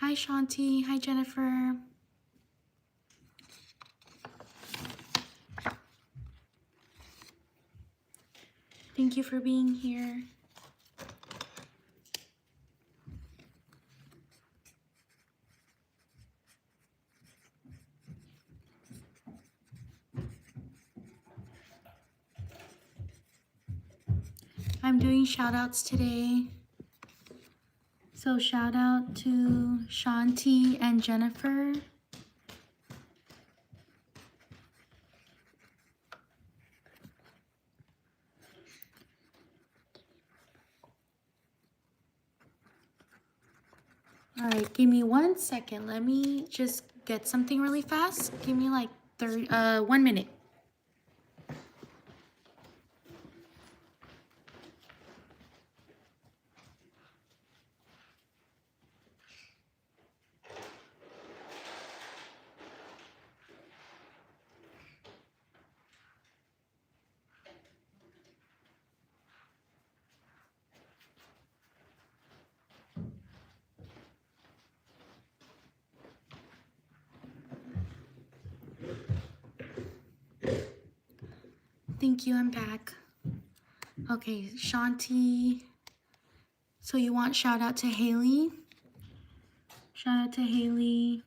Hi, Shanti. Hi, Jennifer. Thank you for being here. I'm doing shout outs today. So shout out to Shanti and Jennifer. All right, give me 1 second. Let me just get something really fast. Give me like 1 minute. Thank you, I'm back. Okay, Shanti. So you want shout out to Haley? Shout out to Haley.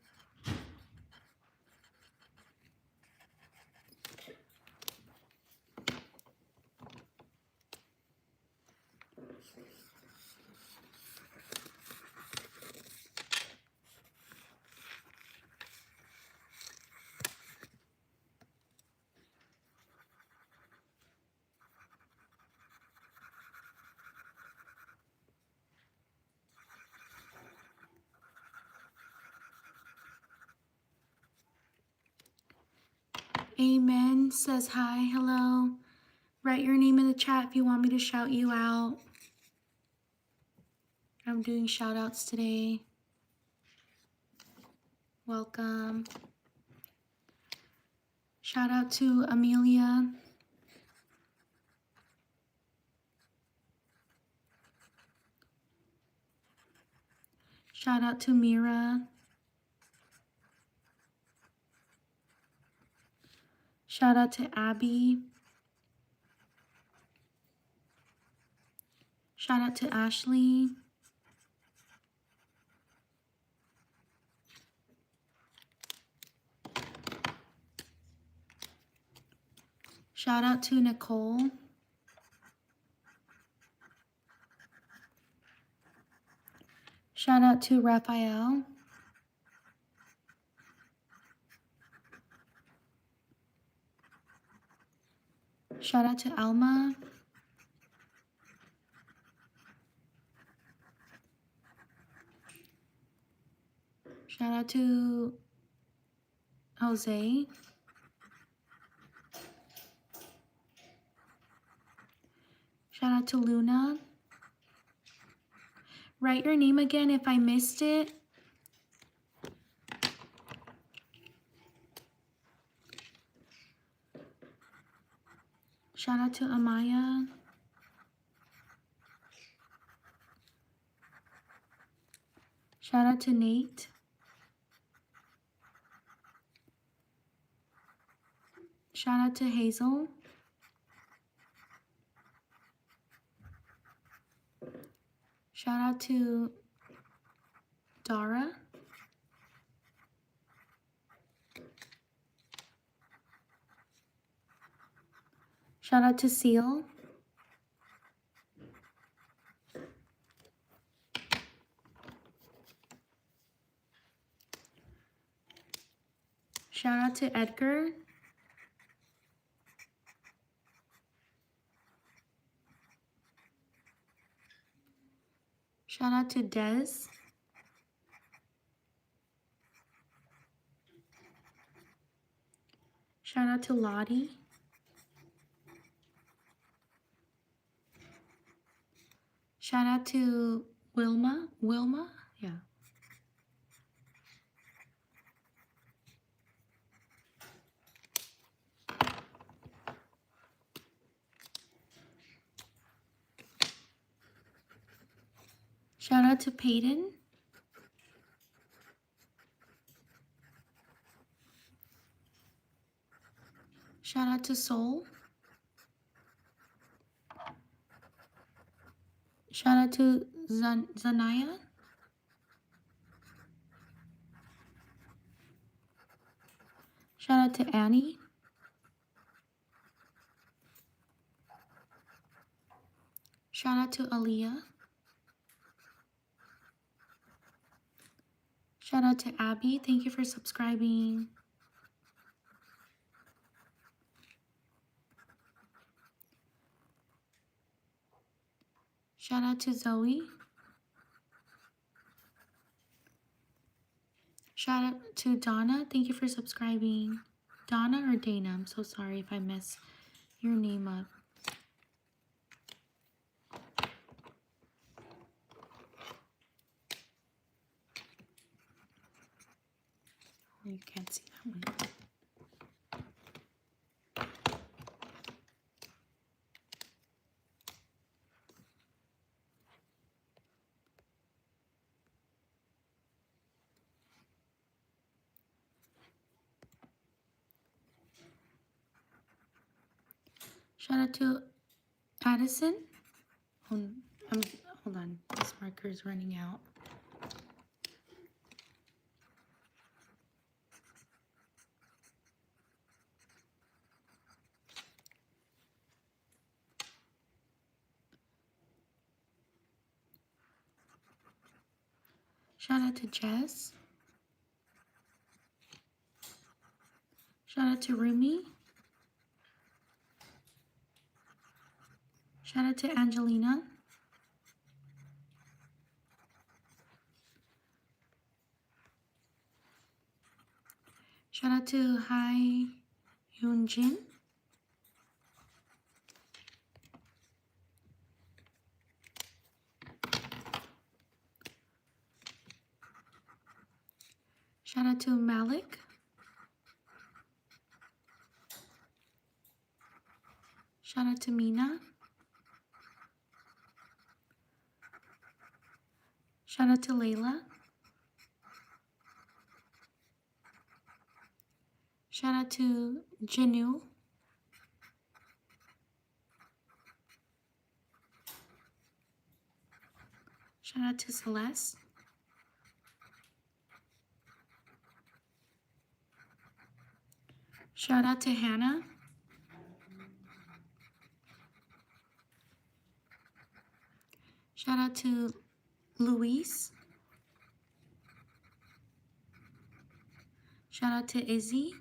Amen says hi, hello. Write your name in the chat if you want me to shout you out. I'm doing shout outs today. Welcome. Shout out to Amelia. Shout out to Mira. Shout out to Abby. Shout out to Ashley. Shout out to Nicole. Shout out to Raphael. Shout out to Alma. Shout out to Jose. Shout out to Luna. Write your name again if I missed it. Shout out to Amaya. Shout out to Nate. Shout out to Hazel. Shout out to Dara. Shout out to Seal. Shout out to Edgar. Shout out to Des. Shout out to Lottie. Shout out to Wilma. Wilma? Yeah. Shout out to Peyton. Shout out to Soul. Shout out to Zanaya. Shout out to Annie. Shout out to Aaliyah. Shout out to Abby. Thank you for subscribing. Shout out to Zoe. Shout out to Donna. Thank you for subscribing. Donna or Dana? I'm so sorry if I mess your name up. Oh, you can't see that one. Shout out to Addison. Hold on, this marker is running out. Shout out to Jess. Shout out to Rumi. Shout out to Angelina. Shout out to Hai Yoonjin. Shout out to Malik. Shout out to Mina. Shout out to Layla. Shout out to Janu. Shout out to Celeste. Shout out to Hannah. Shout out to Luis. Shout out to Izzy.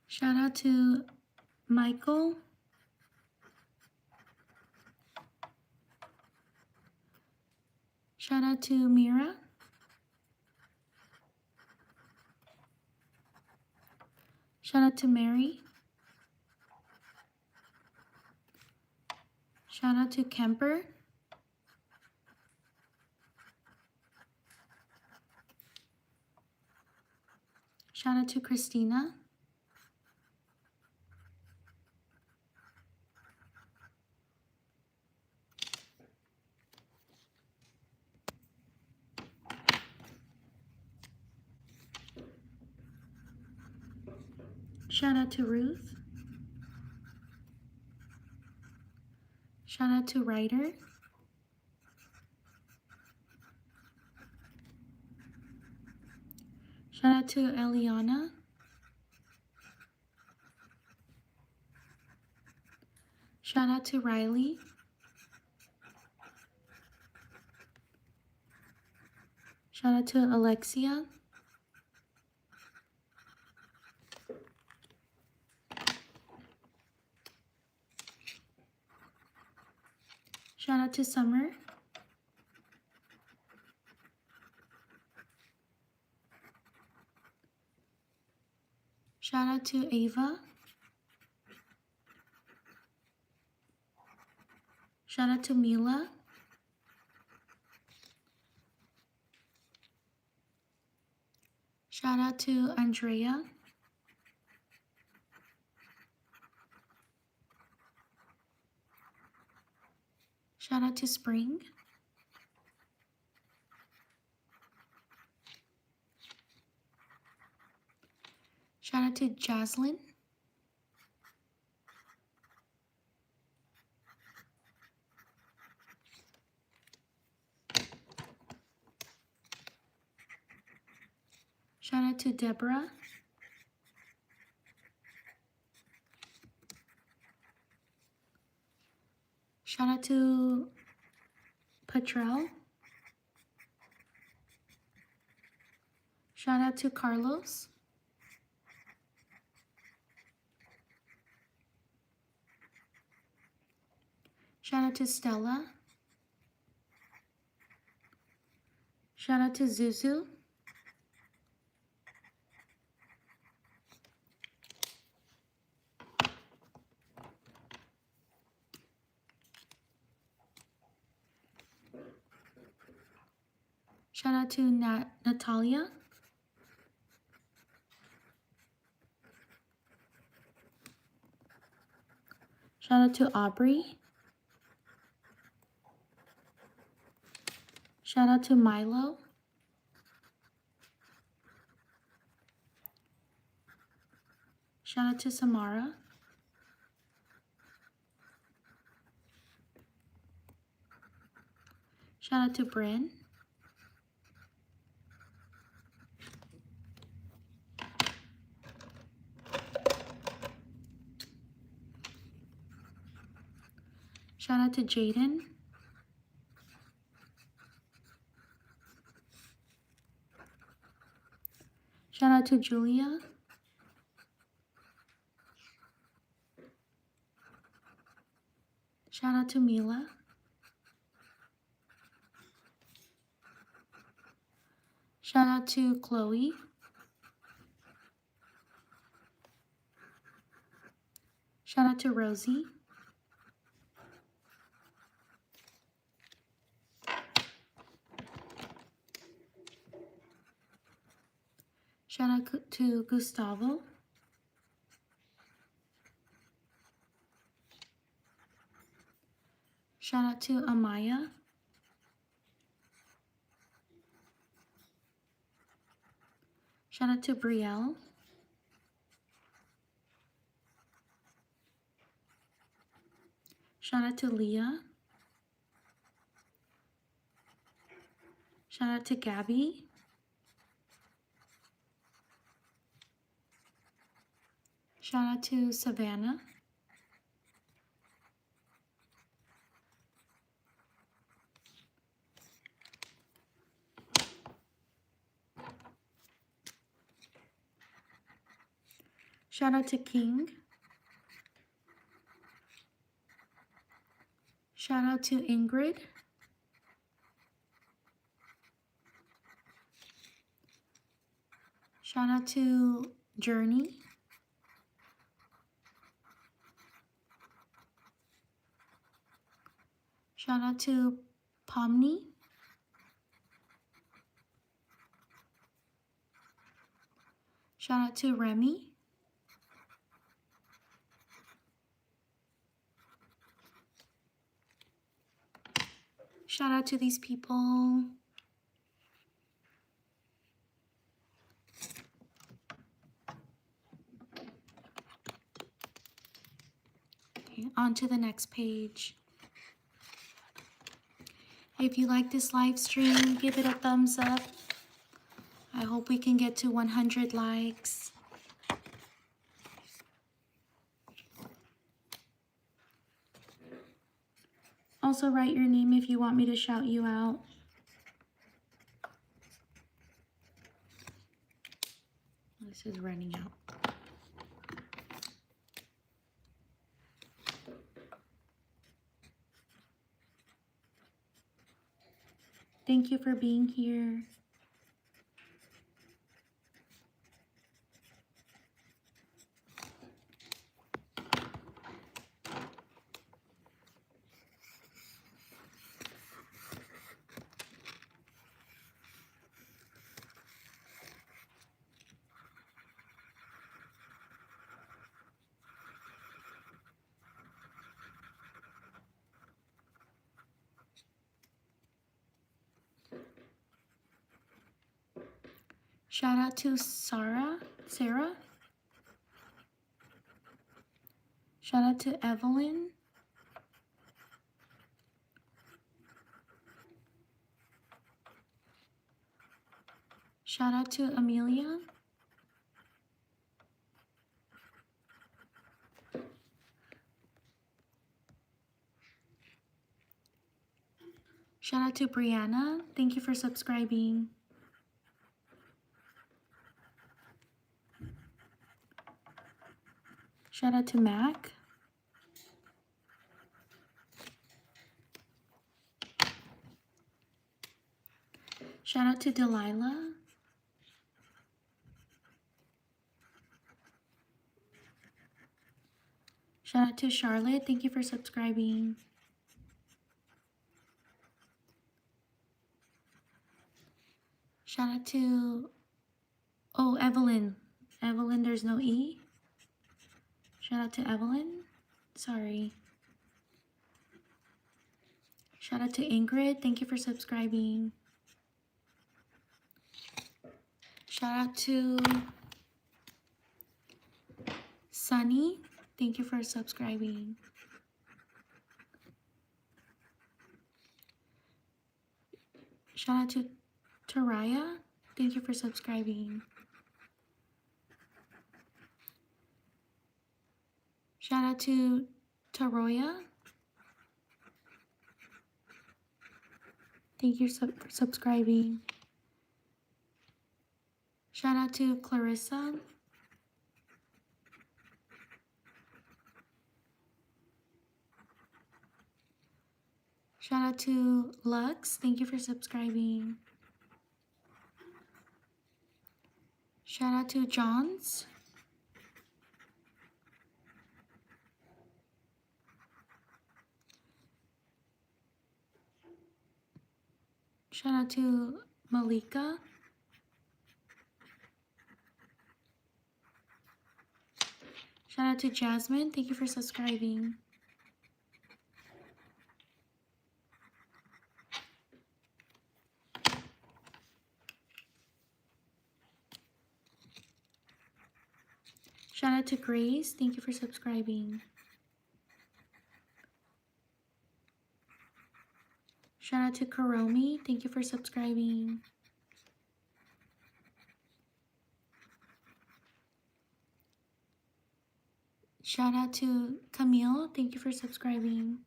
Shout out to Michael. Shout out to Mira. Shout out to Mary. Shout out to Kemper. Shout out to Christina. Shout out to Ruth. Shout out to Ryder. Shout out to Eliana. Shout out to Riley. Shout out to Alexia. Shout out to Summer. Shout out to Ava. Shout out to Mila. Shout out to Andrea. Shout out to Spring. Shout out to Jaslyn. Shout out to Deborah. Shout out to Patrell. Shout out to Carlos. Shout out to Stella. Shout out to Zuzu. Shout out to Natalia. Shout out to Aubrey. Shout out to Milo. Shout out to Samara. Shout out to Bryn. Shout out to Jaden. Shout out to Julia. Shout out to Mila. Shout out to Chloe. Shout out to Rosie. Shout out to Gustavo. Shout out to Amaya. Shout out to Brielle. Shout out to Leah. Shout out to Gabby. Shout out to Savannah. Shout out to King. Shout out to Ingrid. Shout out to Journey. Shout out to Pomni. Shout out to Remy. Shout out to these people. Okay, on to the next page. If you like this live stream, give it a thumbs up. I hope we can get to 100 likes. Also write your name if you want me to shout you out. This is running out. Thank you for being here. Shout out to Sarah. Shout out to Evelyn. Shout out to Amelia. Shout out to Brianna. Thank you for subscribing. Shout out to Mac. Shout out to Delilah. Shout out to Charlotte. Thank you for subscribing. Shout out to, oh, Evelyn. Evelyn, there's no E. Shout out to Evelyn. Sorry. Shout out to Ingrid. Thank you for subscribing. Shout out to Sunny. Thank you for subscribing. Shout out to Taraya. Thank you for subscribing. Shout out to Taroya. Thank you for subscribing. Shout out to Clarissa. Shout out to Lux. Thank you for subscribing. Shout out to Johns. Shout out to Malika. Shout out to Jasmine. Thank you for subscribing. Shout out to Grace. Thank you for subscribing. Shout out to Karomi. Thank you for subscribing. Shout out to Camille. Thank you for subscribing.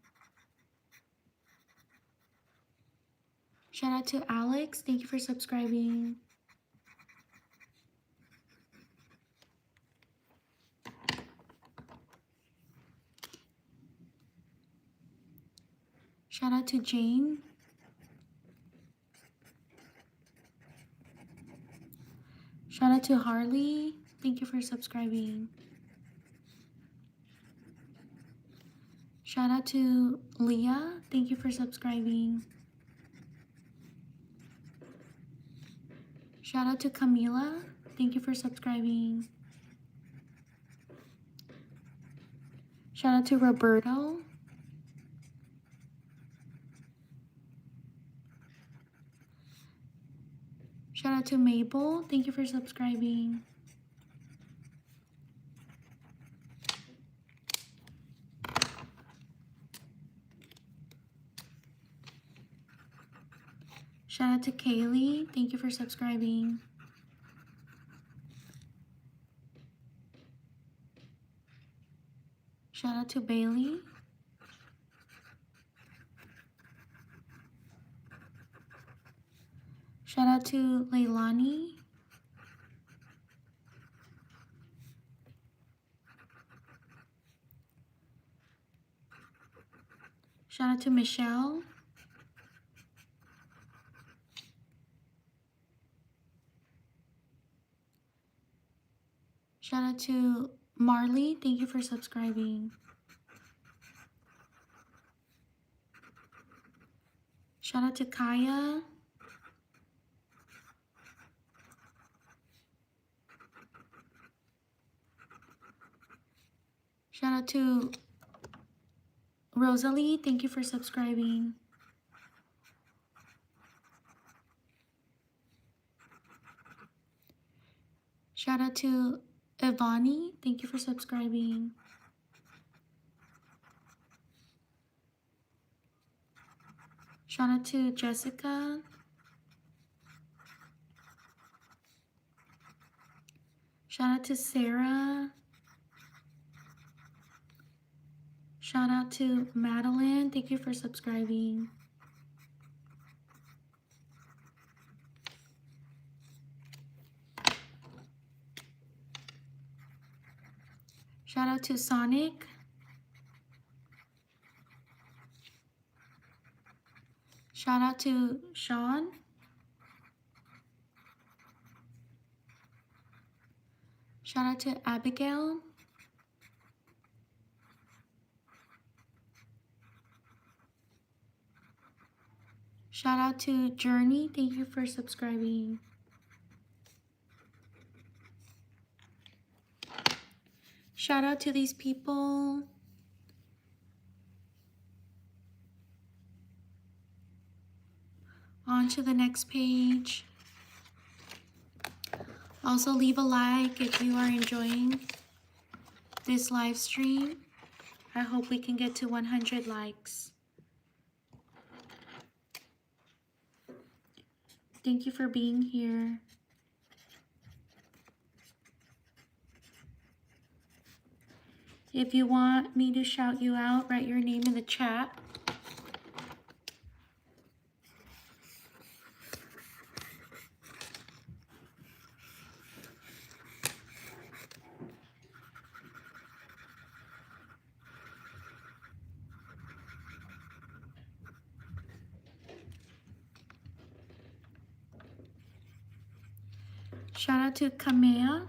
Shout out to Alex. Thank you for subscribing. Shout out to Jane. Shout out to Harley. Thank you for subscribing. Shout out to Leah. Thank you for subscribing. Shout out to Camila. Thank you for subscribing. Shout out to Roberto. Shout out to Mabel. Thank you for subscribing. Shout out to Kaylee. Thank you for subscribing. Shout out to Bailey. Shout out to Leilani. Shout out to Michelle. Shout out to Marley. Thank you for subscribing. Shout out to Kaya. Shout out to Rosalie. Thank you for subscribing. Shout out to Ivani. Thank you for subscribing. Shout out to Jessica. Shout out to Sarah. Shout out to Madeline. Thank you for subscribing. Shout out to Sonic. Shout out to Sean. Shout out to Abigail. Shout out to Journey. Thank you for subscribing. Shout out to these people. On to the next page. Also leave a like if you are enjoying this live stream. I hope we can get to 100 likes. Thank you for being here. If you want me to shout you out, write your name in the chat. Shout out to Kamea.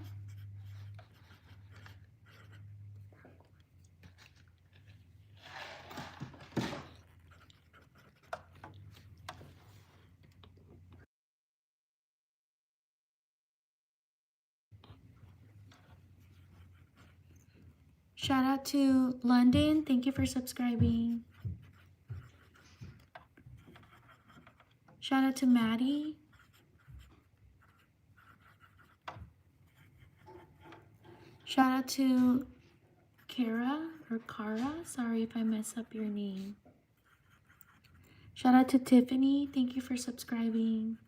Shout out to London. Thank you for subscribing. Shout out to Maddie. Shout out to Kara or Kara. Sorry if I mess up your name. Shout out to Tiffany. Thank you for subscribing.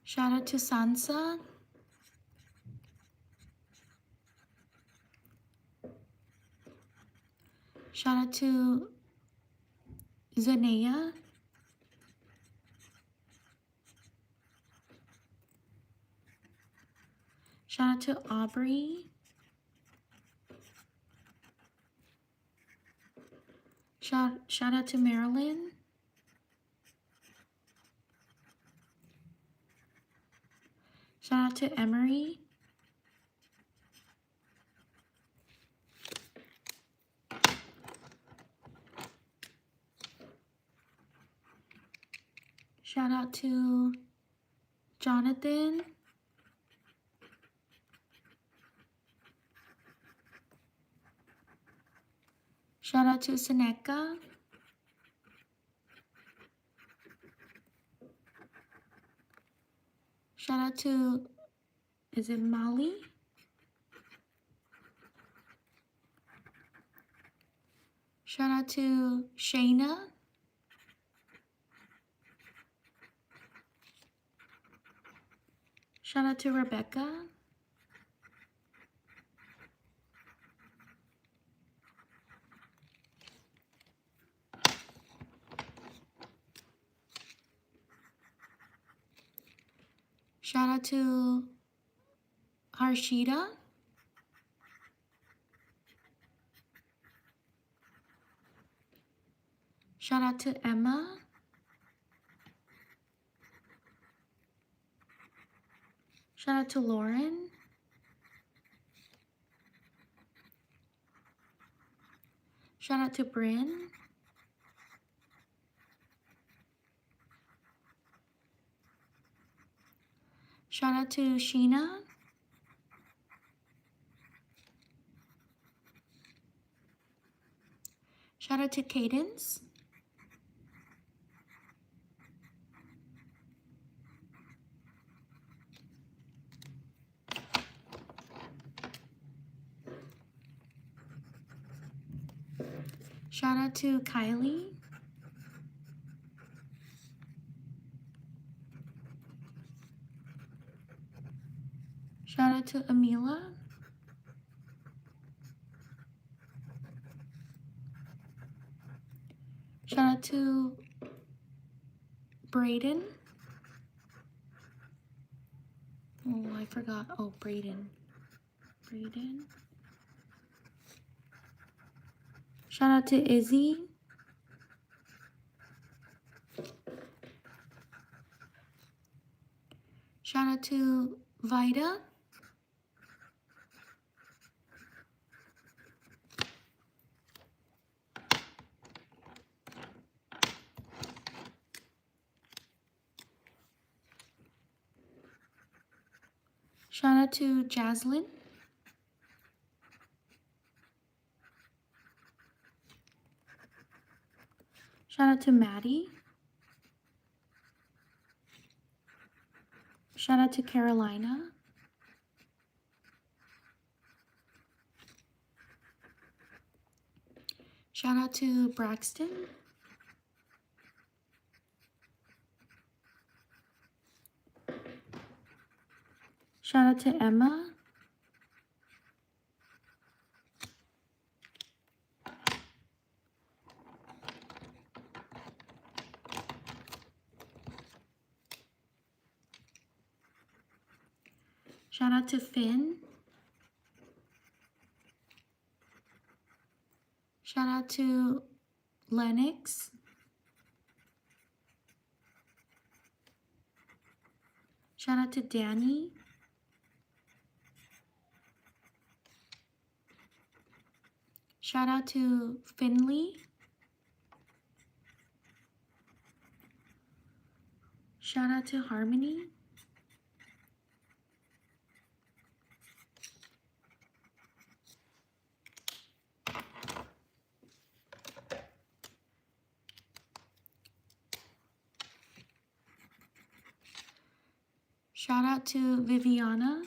Shout out to Sansa. Shout out to Zanea. Shout out to Aubrey. Shout out to Marilyn. Shout out to Emery. Shout out to Jonathan. Shout out to Seneca. Shout out to, is it Molly? Shout out to Shayna. Shout out to Rebecca. Shout out to Harshita. Shout out to Emma. Shout out to Lauren. Shout out to Bryn. Shout out to Sheena. Shout out to Cadence. Shout out to Kylie. Shout out to Amila. Shout out to Brayden. Oh, I forgot. Oh, Brayden. Brayden. Shout out to Izzy. Shout out to Vida. Shout out to Jaslyn. Shout out to Maddie. Shout out to Carolina. Shout out to Braxton. Shout out to Emma. Shout out to Finn. Shout out to Lennox. Shout out to Danny. Shout out to Finley. Shout out to Harmony. Shout out to Viviana.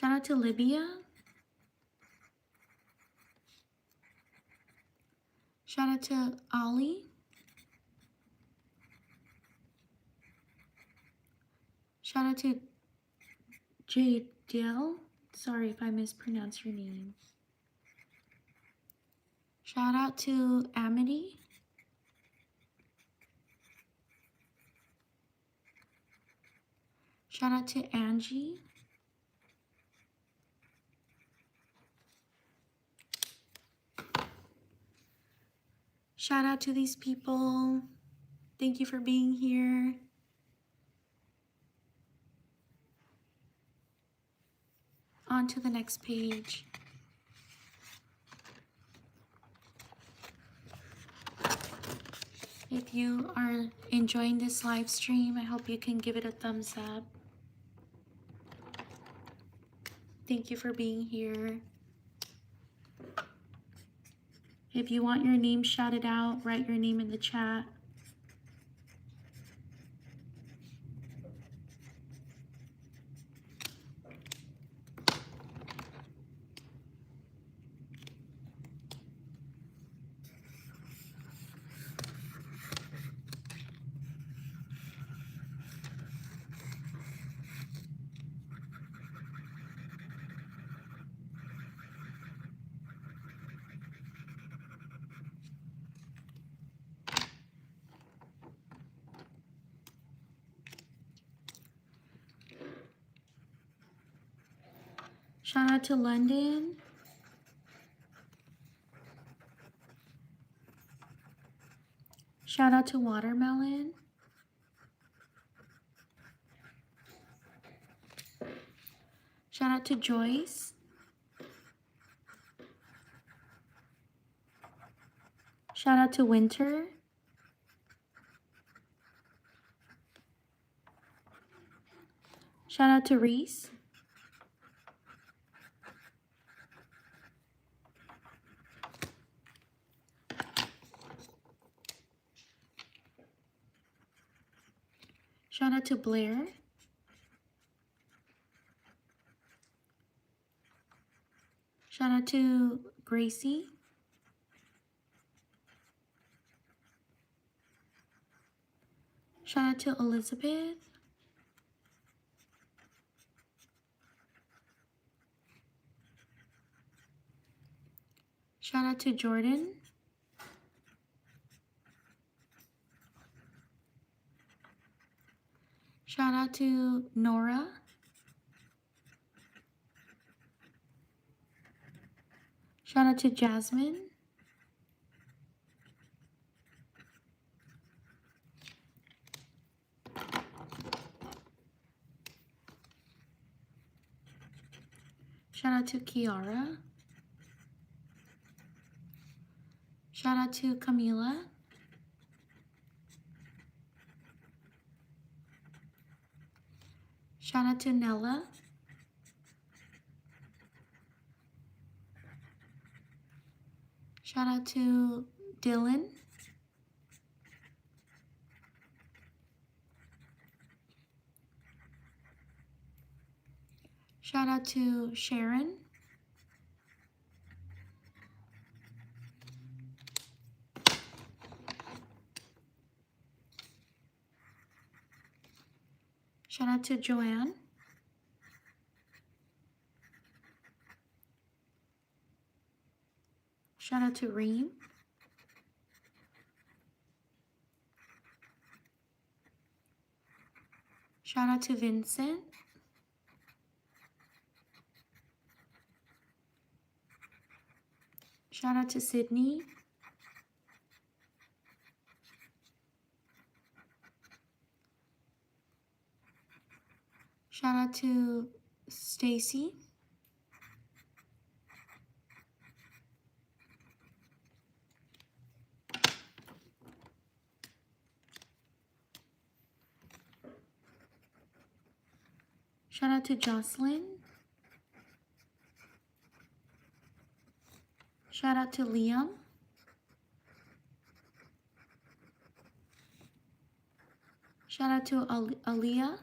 Shout out to Libya. Shout out to Ollie. Shout out to Jadel. Sorry if I mispronounced your name. Shout out to Amity. Shout out to Angie. Shout out to these people. Thank you for being here. On to the next page. If you are enjoying this live stream, I hope you can give it a thumbs up. Thank you for being here. If you want your name shouted out, write your name in the chat. Shout out to London. Shout out to Watermelon. Shout out to Joyce. Shout out to Winter. Shout out to Reese. Shout out to Blair. Shout out to Gracie. Shout out to Elizabeth. Shout out to Jordan. Shout out to Nora. Shout out to Jasmine. Shout out to Kiara. Shout out to Camila. Shout out to Nella. Shout out to Dylan. Shout out to Sharon. Shout out to Joanne. Shout out to Reem. Shout out to Vincent. Shout out to Sydney. Shout out to Stacy. Shout out to Jocelyn. Shout out to Liam. Shout out to Aaliyah.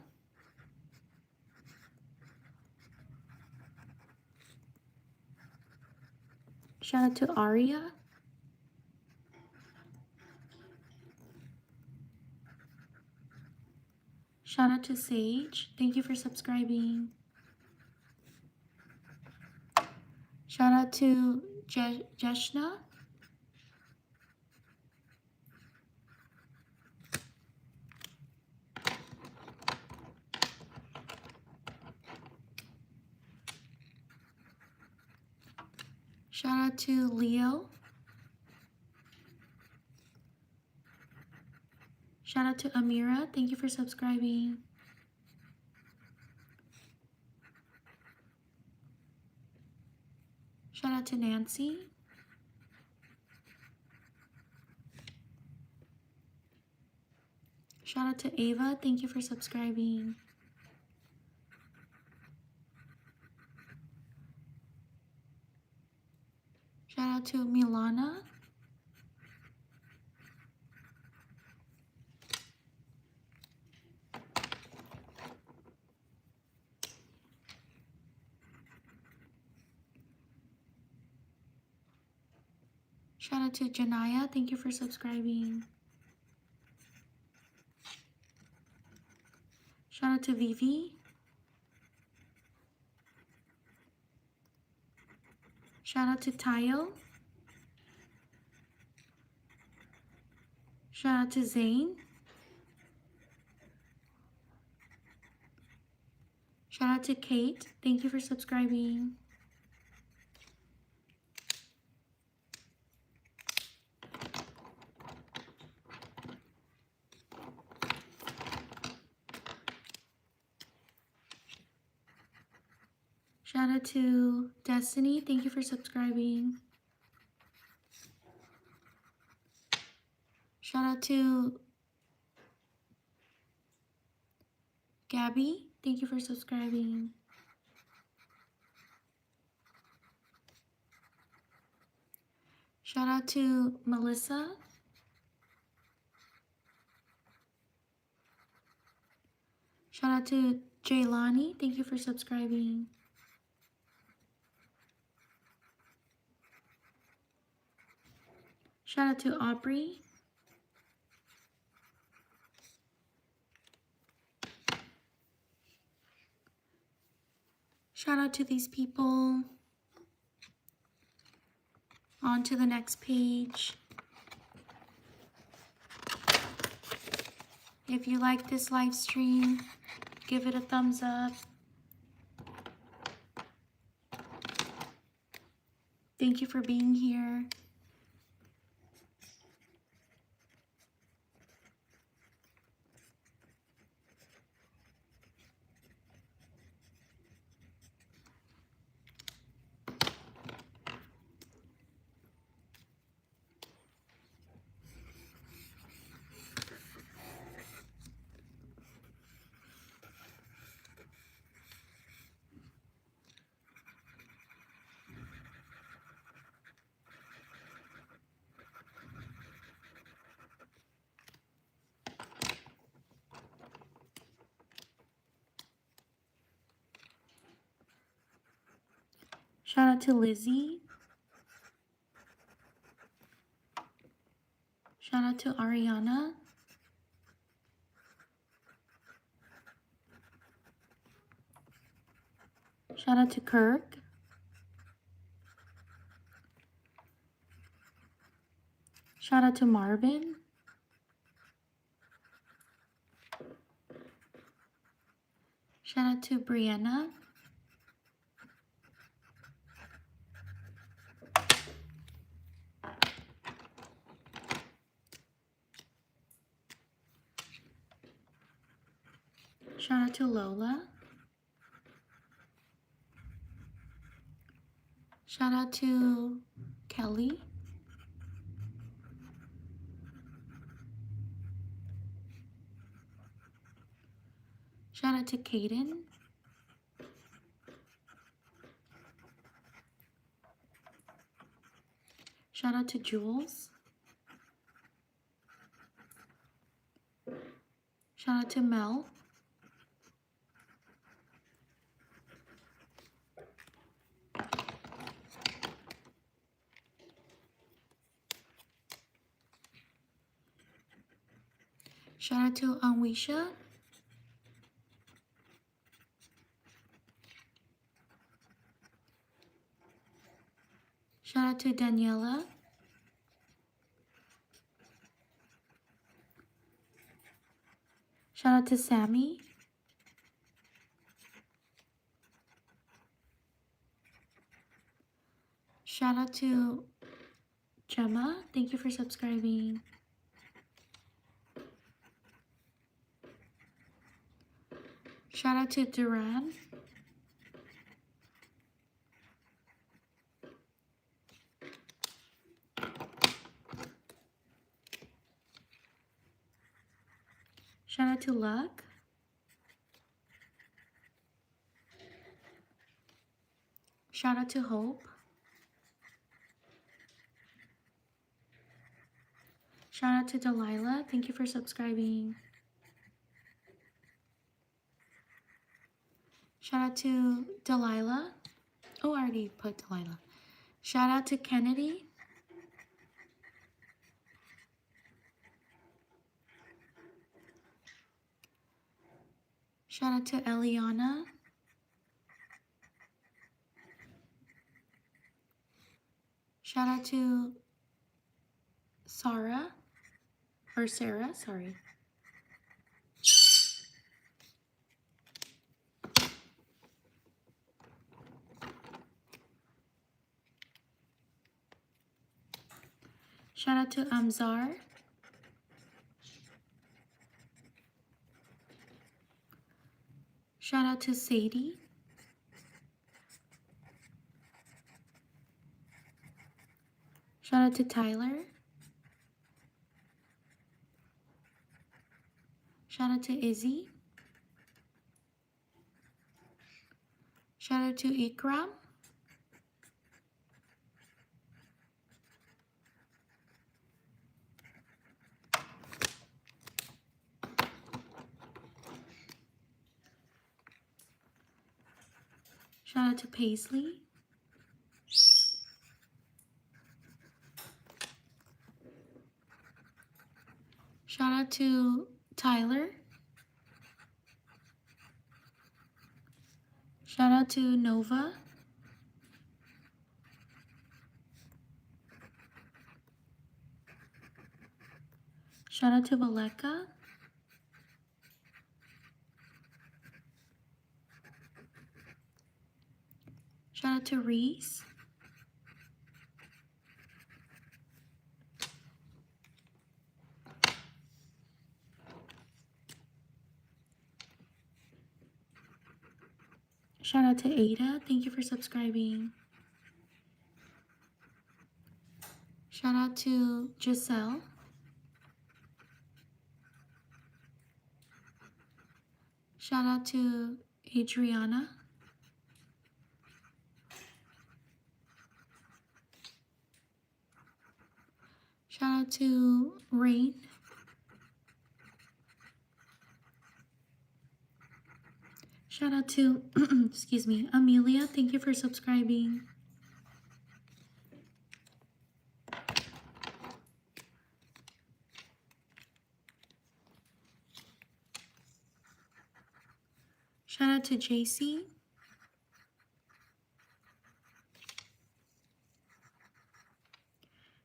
Shout out to Aria. Shout out to Sage. Thank you for subscribing. Shout out to Jeshna. Shout out to Leo. Shout out to Amira. Thank you for subscribing. Shout out to Nancy. Shout out to Ava. Thank you for subscribing. Shout out to Milana. Shout out to Janaya. Thank you for subscribing. Shout out to Vivi. Shout out to Tayo. Shout out to Zane. Shout out to Kate. Thank you for subscribing. Shout out to Destiny. Thank you for subscribing. Shout out to Gabby. Thank you for subscribing. Shout out to Melissa. Shout out to Jaylani. Thank you for subscribing. Shout out to Aubrey. Shout out to these people. On to the next page. If you like this live stream, give it a thumbs up. Thank you for being here. Shout out to Lizzie. Shout out to Ariana. Shout out to Kirk. Shout out to Marvin. Shout out to Brianna. Shout out to Lola. Shout out to Kelly. Shout out to Kaden. Shout out to Jules. Shout out to Mel. Shout out to Anwisha. Shout out to Daniela. Shout out to Sammy. Shout out to Gemma. Thank you for subscribing. Shout out to Duran. Shout out to Luck. Shout out to Hope. Shout out to Delilah. Thank you for subscribing. Shout out to Delilah. Oh, I already put Delilah. Shout out to Kennedy. Shout out to Eliana. Shout out to Sarah. Or Sarah, sorry. Shout out to Amzar. Shout out to Sadie. Shout out to Tyler. Shout out to Izzy. Shout out to Ikram. Shout out to Paisley. to Tyler. Shout out to Nova. Shout out to Valeka. Shout out to Reese. Shout out to Ada. Thank you for subscribing. Shout out to Giselle. Shout out to Adriana. Shout out to Rain. Shout out to, excuse me, Amelia. Thank you for subscribing. Shout out to JC.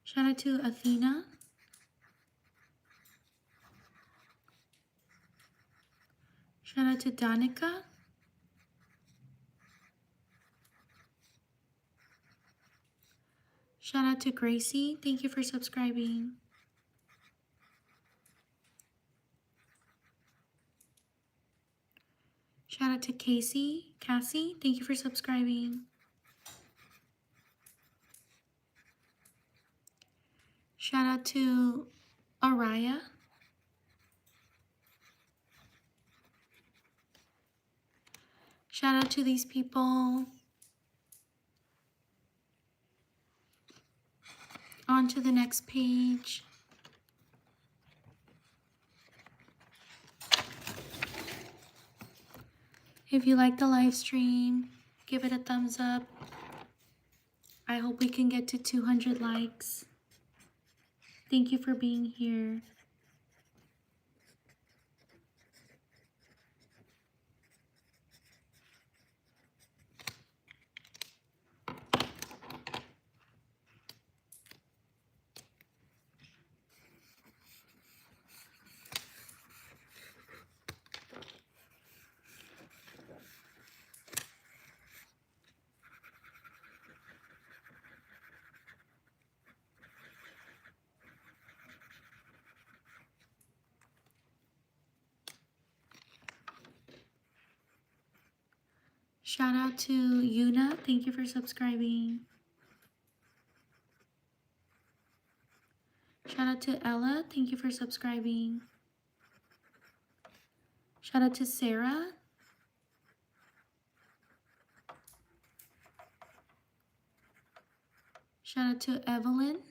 Shout out to Athena. Shout out to Danica. Shout out to Gracie. Thank you for subscribing. Shout out to Cassie. Thank you for subscribing. Shout out to Araya. Shout out to these people. On to the next page. If you like the live stream, give it a thumbs up. I hope we can get to 200 likes. Thank you for being here. Shout out to Yuna. Thank you for subscribing. Shout out to Ella. Thank you for subscribing. Shout out to Sarah. Shout out to Evelyn.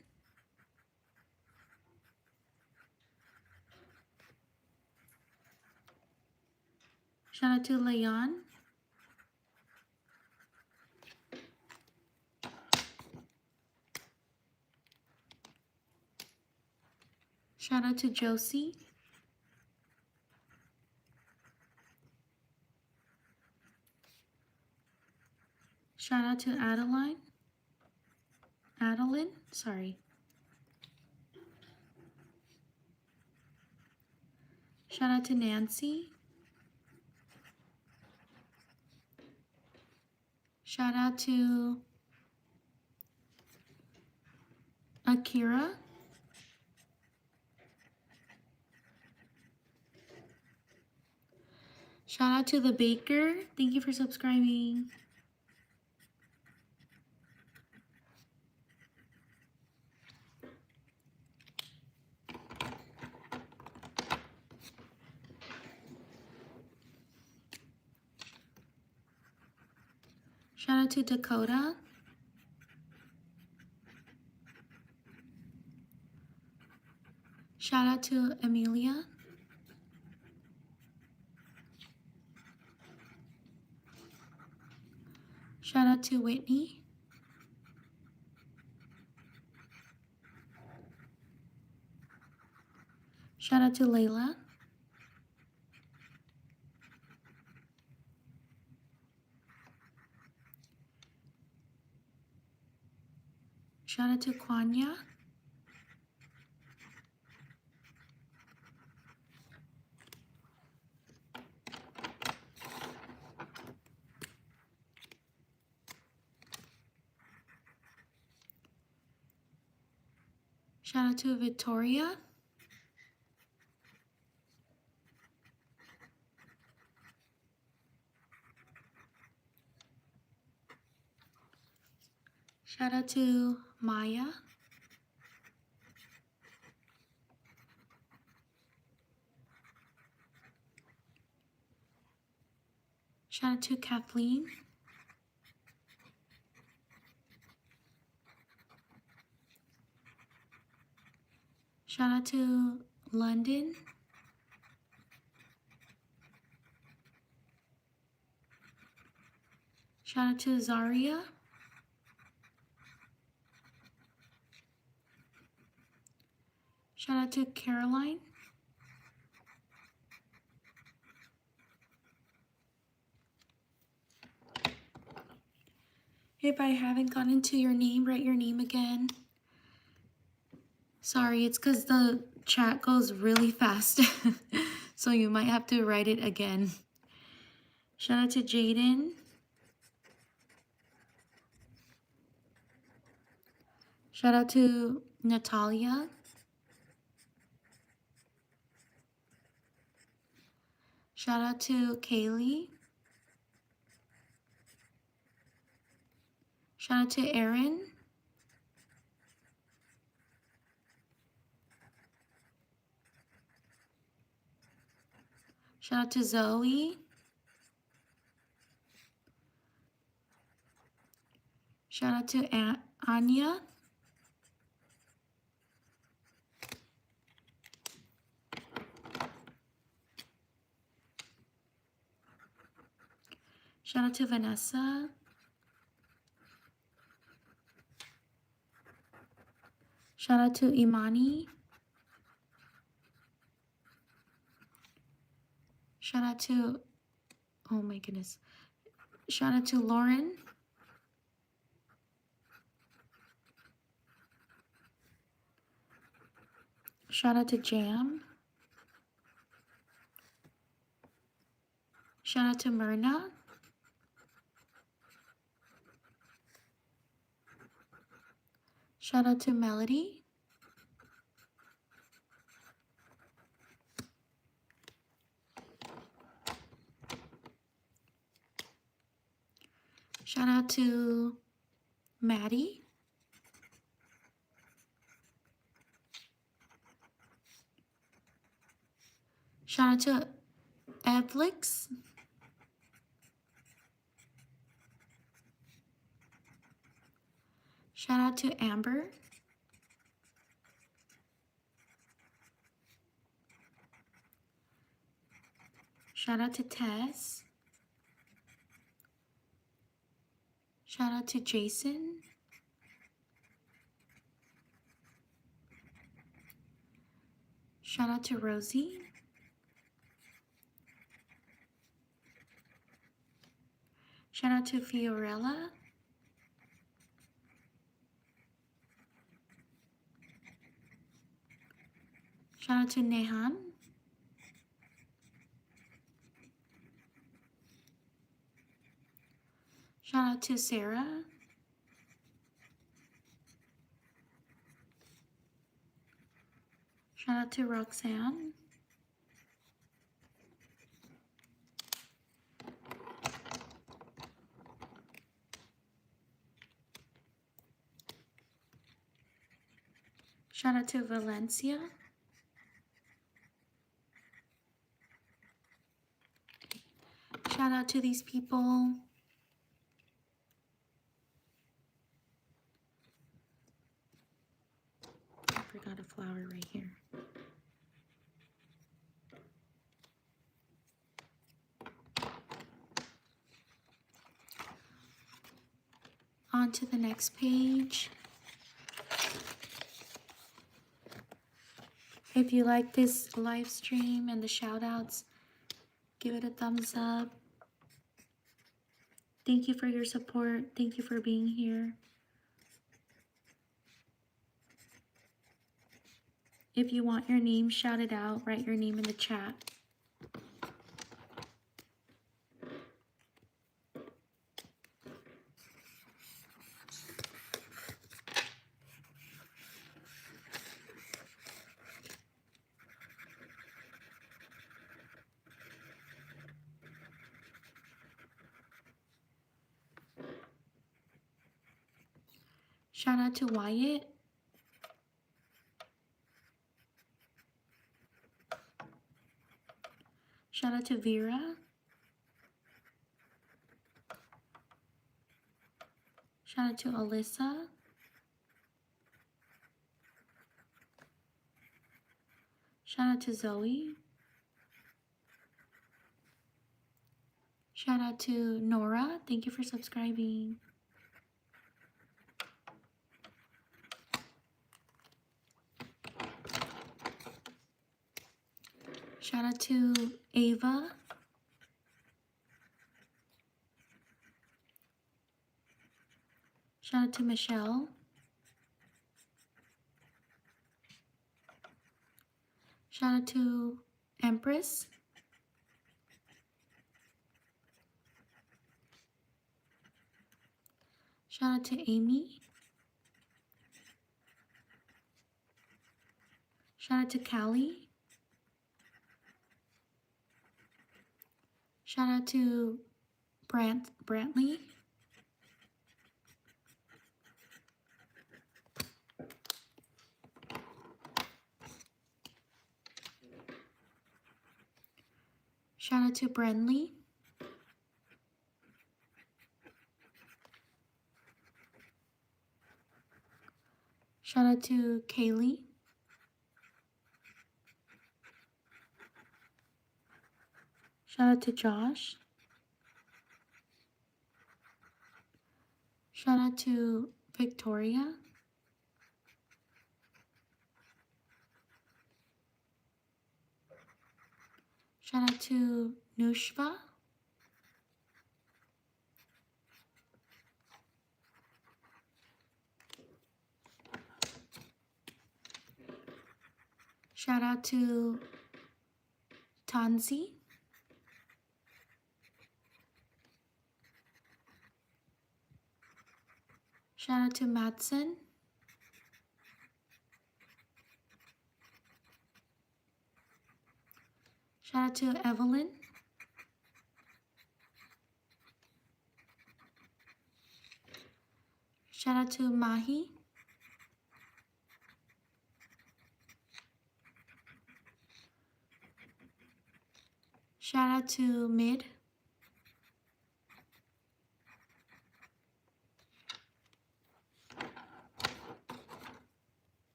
Shout out to Leon. Shout out to Josie. Shout out to Adeline. Sorry. Shout out to Nancy. Shout out to Akira. Shout out to the baker. Thank you for subscribing. Shout out to Dakota. Shout out to Amelia. Shout out to Whitney. Shout out to Layla. Shout out to Kwanya. Shout out to Victoria. Shout out to Maya. Shout out to Kathleen. Shout out to London. Shout out to Zaria. Shout out to Caroline. If I haven't gotten to your name, write your name again. Sorry, it's because the chat goes really fast. So you might have to write it again. Shout out to Jaden. Shout out to Natalia. Shout out to Kaylee. Shout out to Erin. Shout out to Zoe. Shout out to Anya. Shout out to Vanessa. Shout out to Imani. Shout out to, oh my goodness. Shout out to Lauren. Shout out to Jam. Shout out to Myrna. Shout out to Melody. Shout out to Maddie. Shout out to Evlix. Shout out to Amber. Shout out to Tess. Shout out to Jason. Shout out to Rosie. Shout out to Fiorella. Shout out to Nehan. Shout out to Sarah. Shout out to Roxanne. Shout out to Valencia. Shout out to these people. I forgot a flower right here. On to the next page. If you like this live stream and the shout outs, give it a thumbs up. Thank you for your support. Thank you for being here. If you want your name shouted out, write your name in the chat. Shout out to Wyatt. Shout out to Vera. Shout out to Alyssa. Shout out to Zoe. Shout out to Nora. Thank you for subscribing. Shout out to Ava. Shout out to Michelle. Shout out to Empress. Shout out to Amy. Shout out to Callie. Shout out to Brantley. Shout out to Brenly. Shout out to Kaylee. Shout out to Josh. Shout out to Victoria. Shout out to Nushva. Shout out to Tanzi. Shout out to Madsen. Shout out to Evelyn. Shout out to Mahi. Shout out to Mid.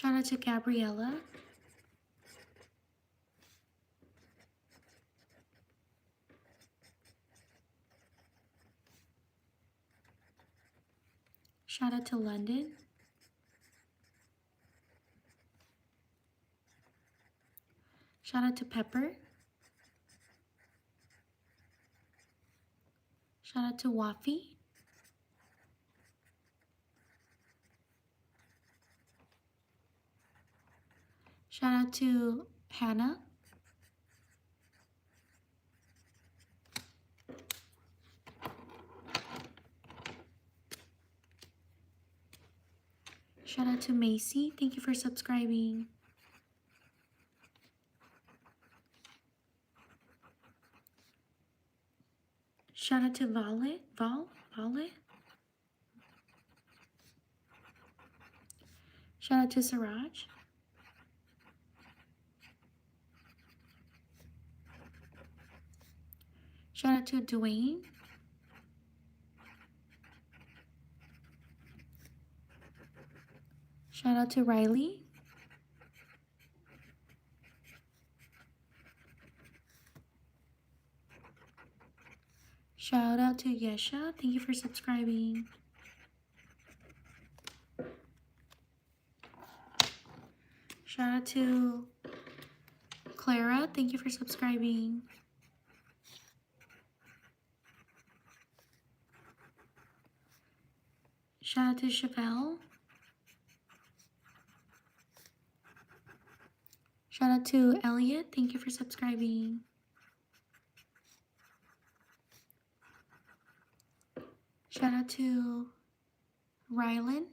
Shout out to Gabriella. Shout out to London. Shout out to Pepper. Shout out to Wafi. Shout out to Hannah. Shout out to Macy. Thank you for subscribing. Shout out to Violet. Violet. Shout out to Siraj. Shout out to Dwayne. Shout out to Riley. Shout out to Yesha. Thank you for subscribing. Shout out to Clara. Thank you for subscribing. Shout out to Chevelle. Shout out to Elliot. Thank you for subscribing. Shout out to Rylan.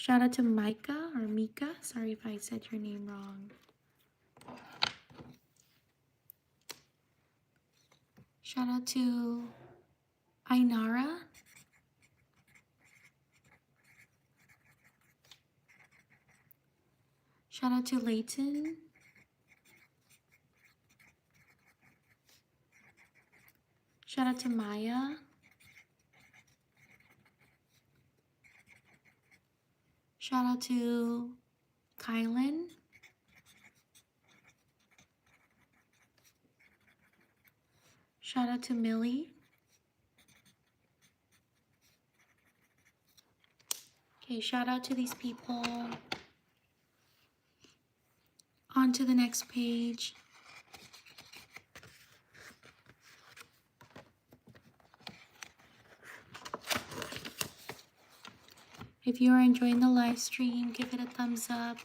Shout out to Micah or Mika. Sorry if I said your name wrong. Shout out to Ainara. Shout out to Layton. Shout out to Maya. Shout out to Kylan. Shout out to Millie. Okay, shout out to these people. On to the next page. If you are enjoying the live stream, give it a thumbs up.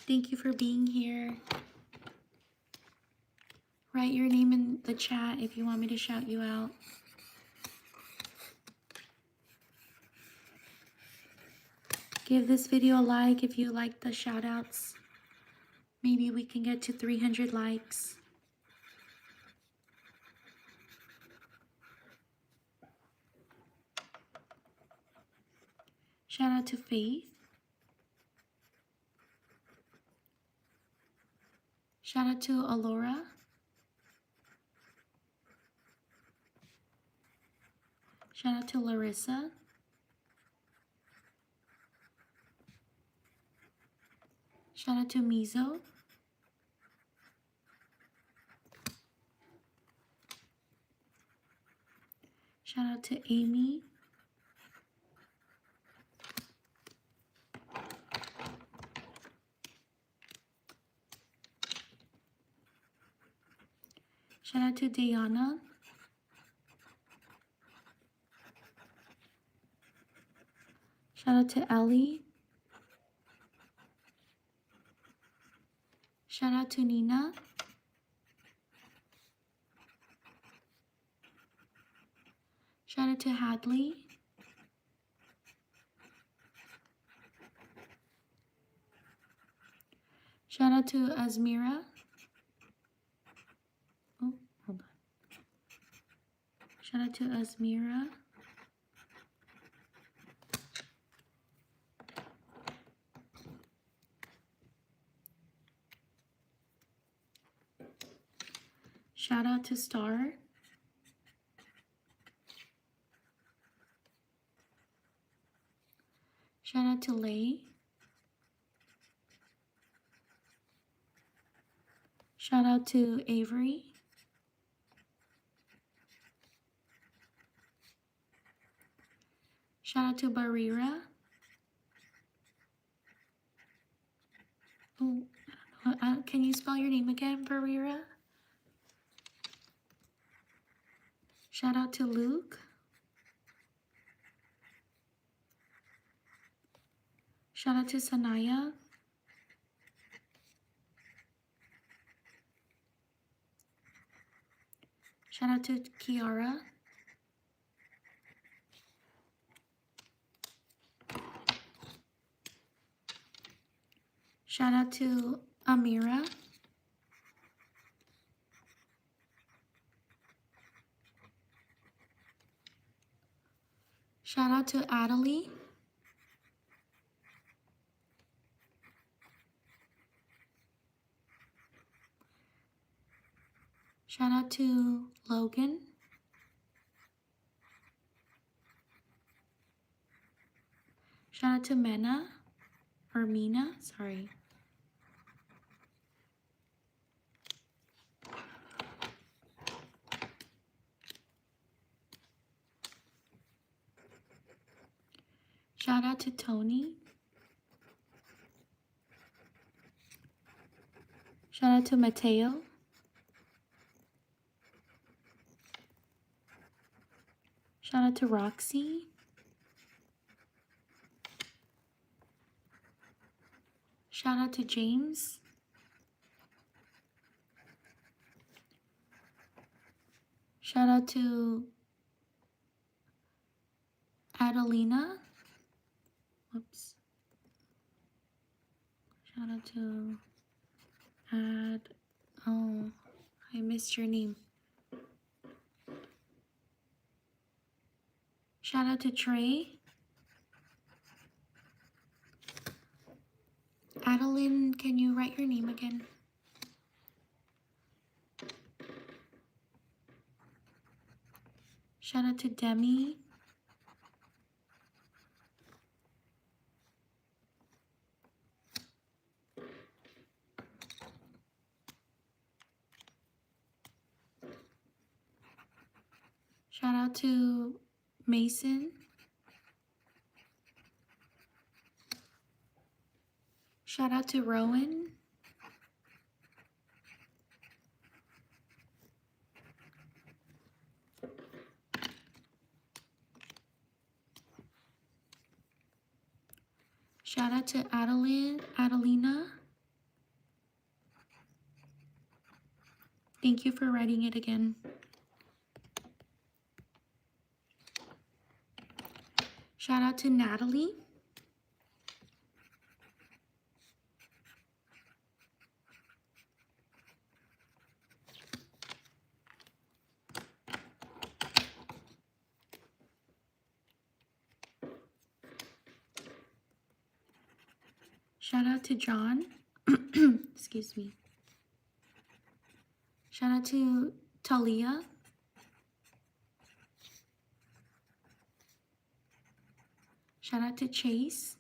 Thank you for being here. Write your name in the chat if you want me to shout you out. Give this video a like if you like the shout outs. Maybe we can get to 300 likes. Shout out to Faith. Shout out to Alora. Shout out to Larissa. Shout out to Mizo. Shout out to Amy. Shout out to Diana. Shout out to Ellie. Shout out to Nina. Shout out to Hadley. Shout out to Azmira. Oh, hold on. Shout out to Azmira. Shout out to Star. Shout out to Lay. Shout out to Avery. Shout out to Barira. Oh, I don't know. Can you spell your name again, Barira? Shout out to Luke. Shout out to Sanaya. Shout out to Kiara. Shout out to Amira. Shout out to Adelie. Shout out to Logan. Shout out to Mena, or Mina, sorry. Shout out to Tony. Shout out to Mateo. Shout out to Roxy. Shout out to James. Shout out to Adelina. Whoops. Shout out to oh, I missed your name. Shout out to Trey. Adeline, can you write your name again? Shout out to Demi. Shout out to Mason. Shout out to Rowan. Shout out to Adelina. Thank you for writing it again. Shout out to Natalie. Shout out to John. Excuse me. Shout out to Talia. Shout out to Chase.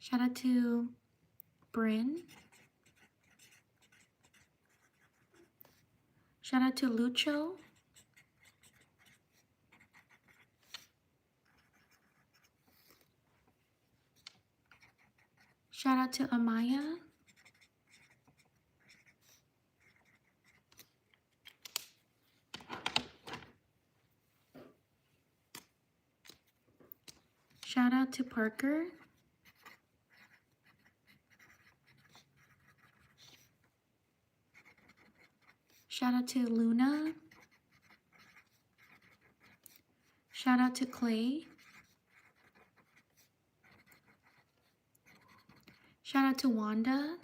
Shout out to Bryn. Shout out to Lucho. Shout out to Amaya. Shout out to Parker. Shout out to Luna. Shout out to Clay. Shout out to Wanda.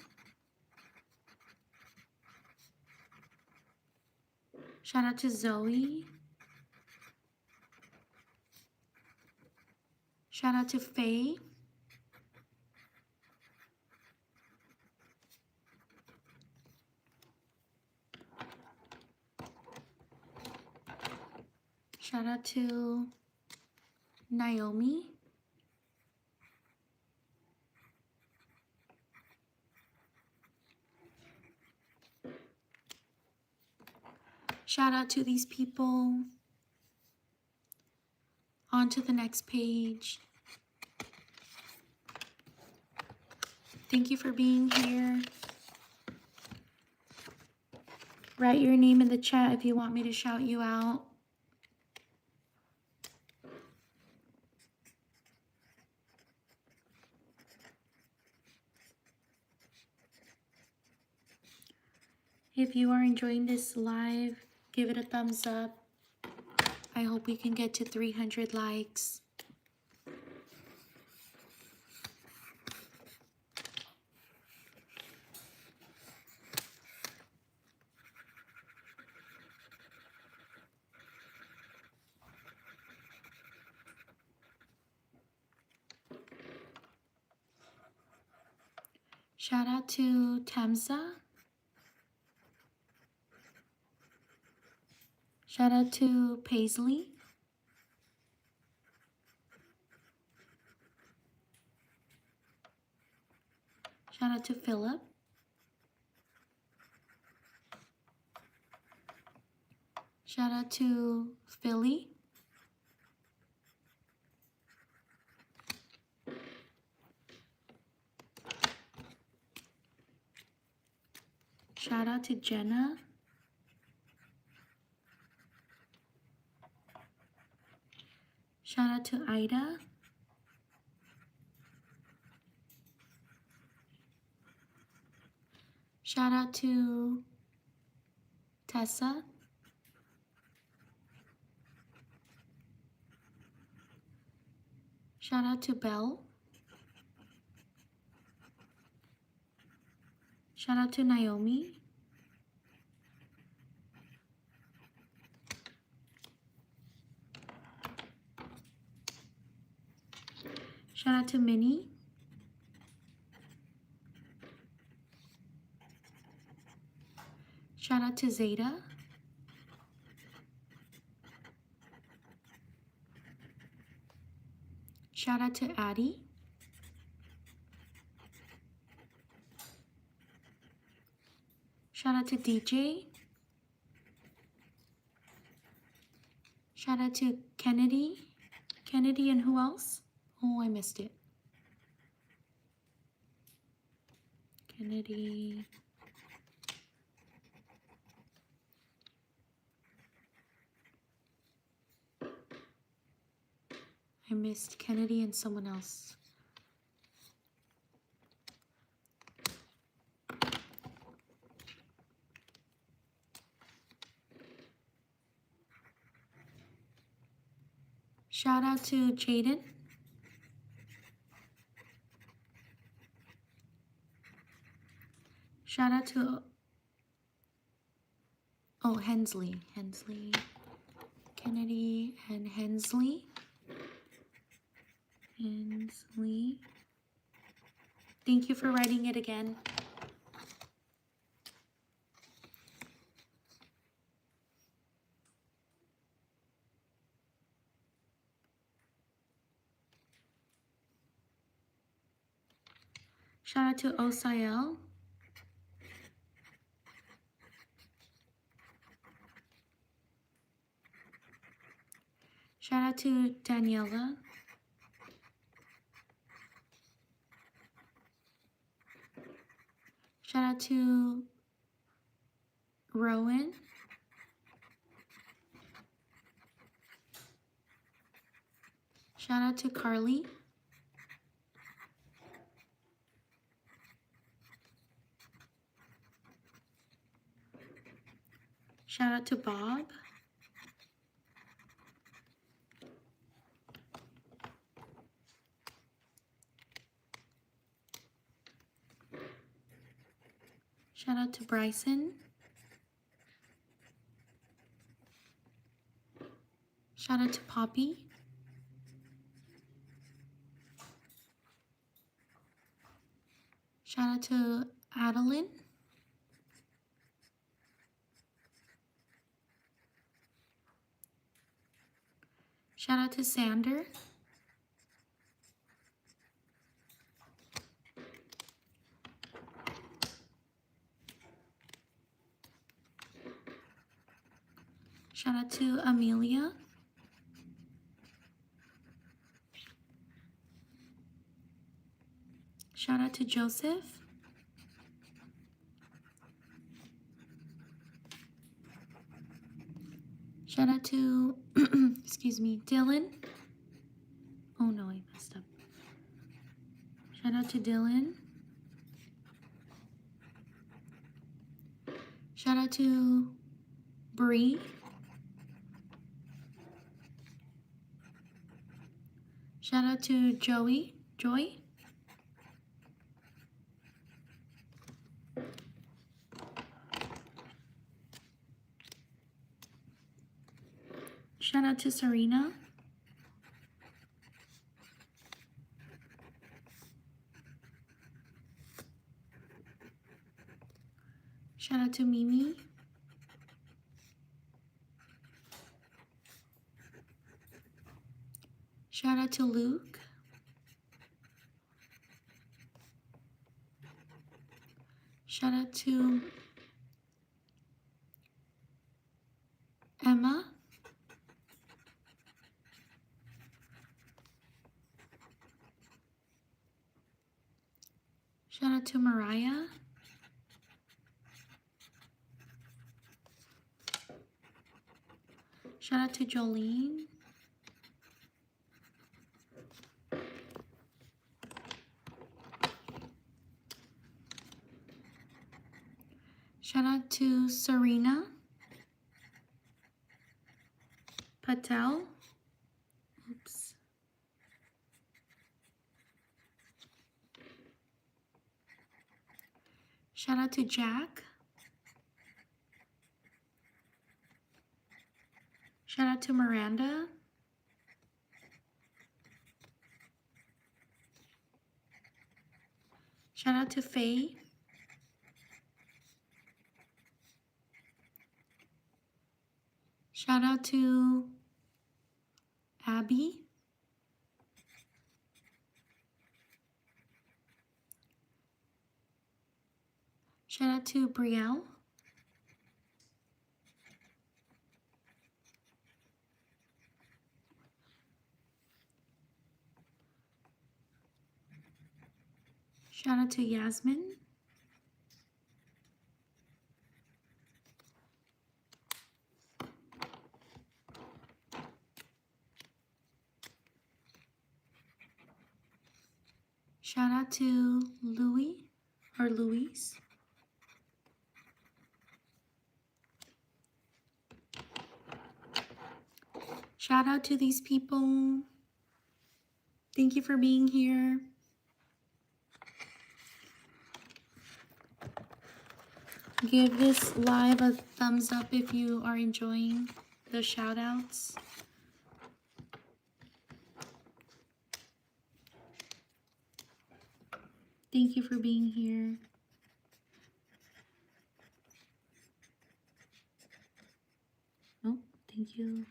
Shout out to Zoe. Shout out to Faye. Shout out to Naomi. Shout out to these people. On to the next page. Thank you for being here. Write your name in the chat if you want me to shout you out. If you are enjoying this live, give it a thumbs up. I hope we can get to 300 likes. Shout out to Tamza. Shout out to Paisley. Shout out to Philip. Shout out to Philly. Shout out to Jenna. Shout out to Ida. Shout out to Tessa. Shout out to Belle. Shout out to Naomi. Shout out to Minnie. Shout out to Zeta. Shout out to Addie. Shout out to DJ. Shout out to Kennedy. Kennedy and who else? Oh, I missed it. Kennedy. I missed Kennedy and someone else. Shout out to Jaden. Shout out to, oh, Hensley. Hensley. Kennedy and Hensley. Hensley. Thank you for writing it again. Shout out to Osiel. Shout out to Daniela. Shout out to Rowan. Shout out to Carly. Shout out to Bob. Shout out to Bryson. Shout out to Poppy. Shout out to Adeline. Shout out to Sander. Shout out to Amelia. Shout out to Joseph. Shout out to, excuse me, Dylan. Oh no, I messed up. Shout out to Dylan. Shout out to Bree. Shout out to Joy. Shout out to Serena. Shout out to Mimi. Shout out to Luke. Shout out to Emma. Shout out to Mariah. Shout out to Jolene. Shout out to Serena Patel. Oops. Shout out to Jack. Shout out to Miranda. Shout out to Faye. Shout out to Abby. Shout out to Brielle. Shout out to Yasmin. Shout out to Louis or Louise. Shout out to these people. Thank you for being here. Give this live a thumbs up if you are enjoying the shout outs. Thank you for being here. Oh, thank you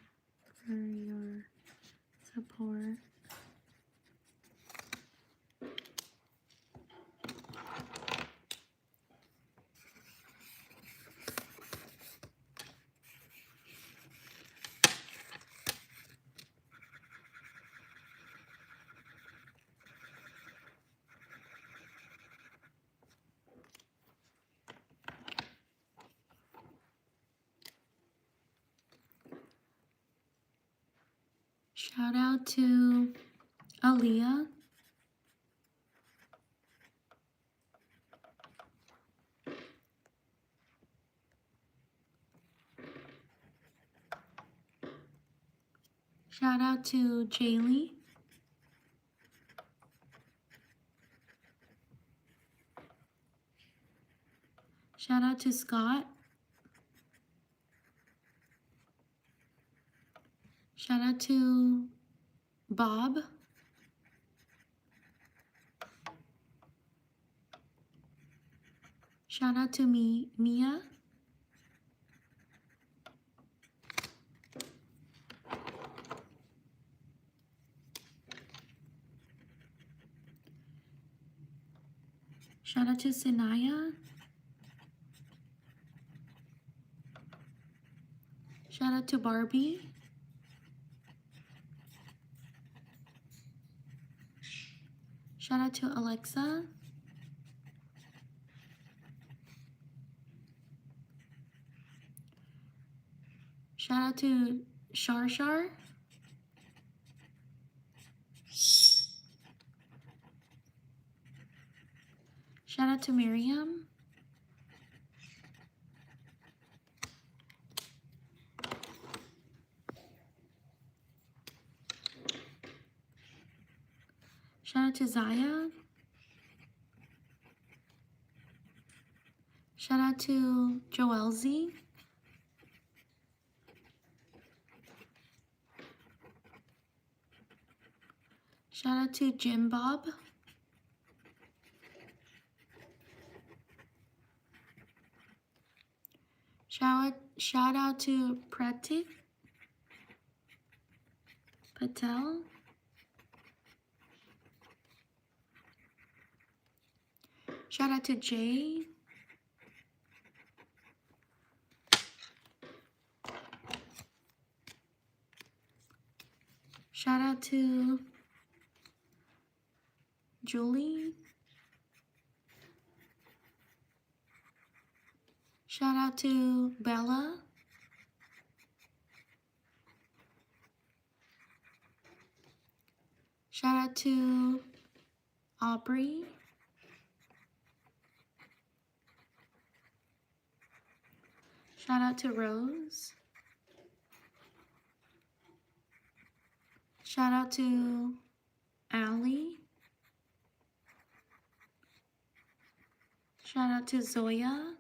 for your support. Shout out to Aaliyah. Shout out to Jaylee. Shout out to Scott. Shout out to Bob. Shout out to Mia. Shout out to Sanaya. Shout out to Barbie. Shout out to Alexa. Shout out to Shar. Shout out to Miriam. Shout out to Zaya. Shout out to Joelzy. Shout out to Jim Bob. Shout out to Pratik Patel. Shout out to Jay. out to Julie. Shout out to Bella. Shout out to Aubrey. Shout out to Rose. Shout out to Allie. Shout out to Zoya.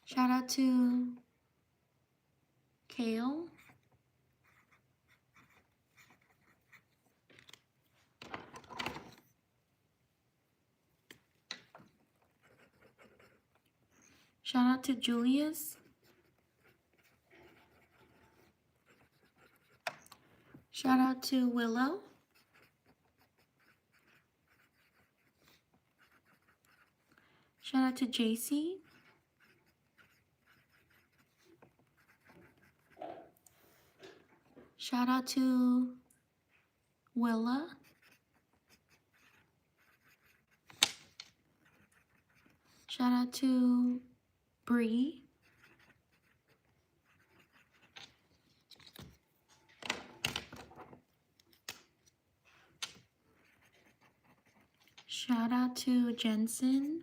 Shout out to Kale. Shout out to Julius. Shout out to Willow. Shout out to JC. Shout out to Willa. Shout out to Bree. Shout out to Jensen.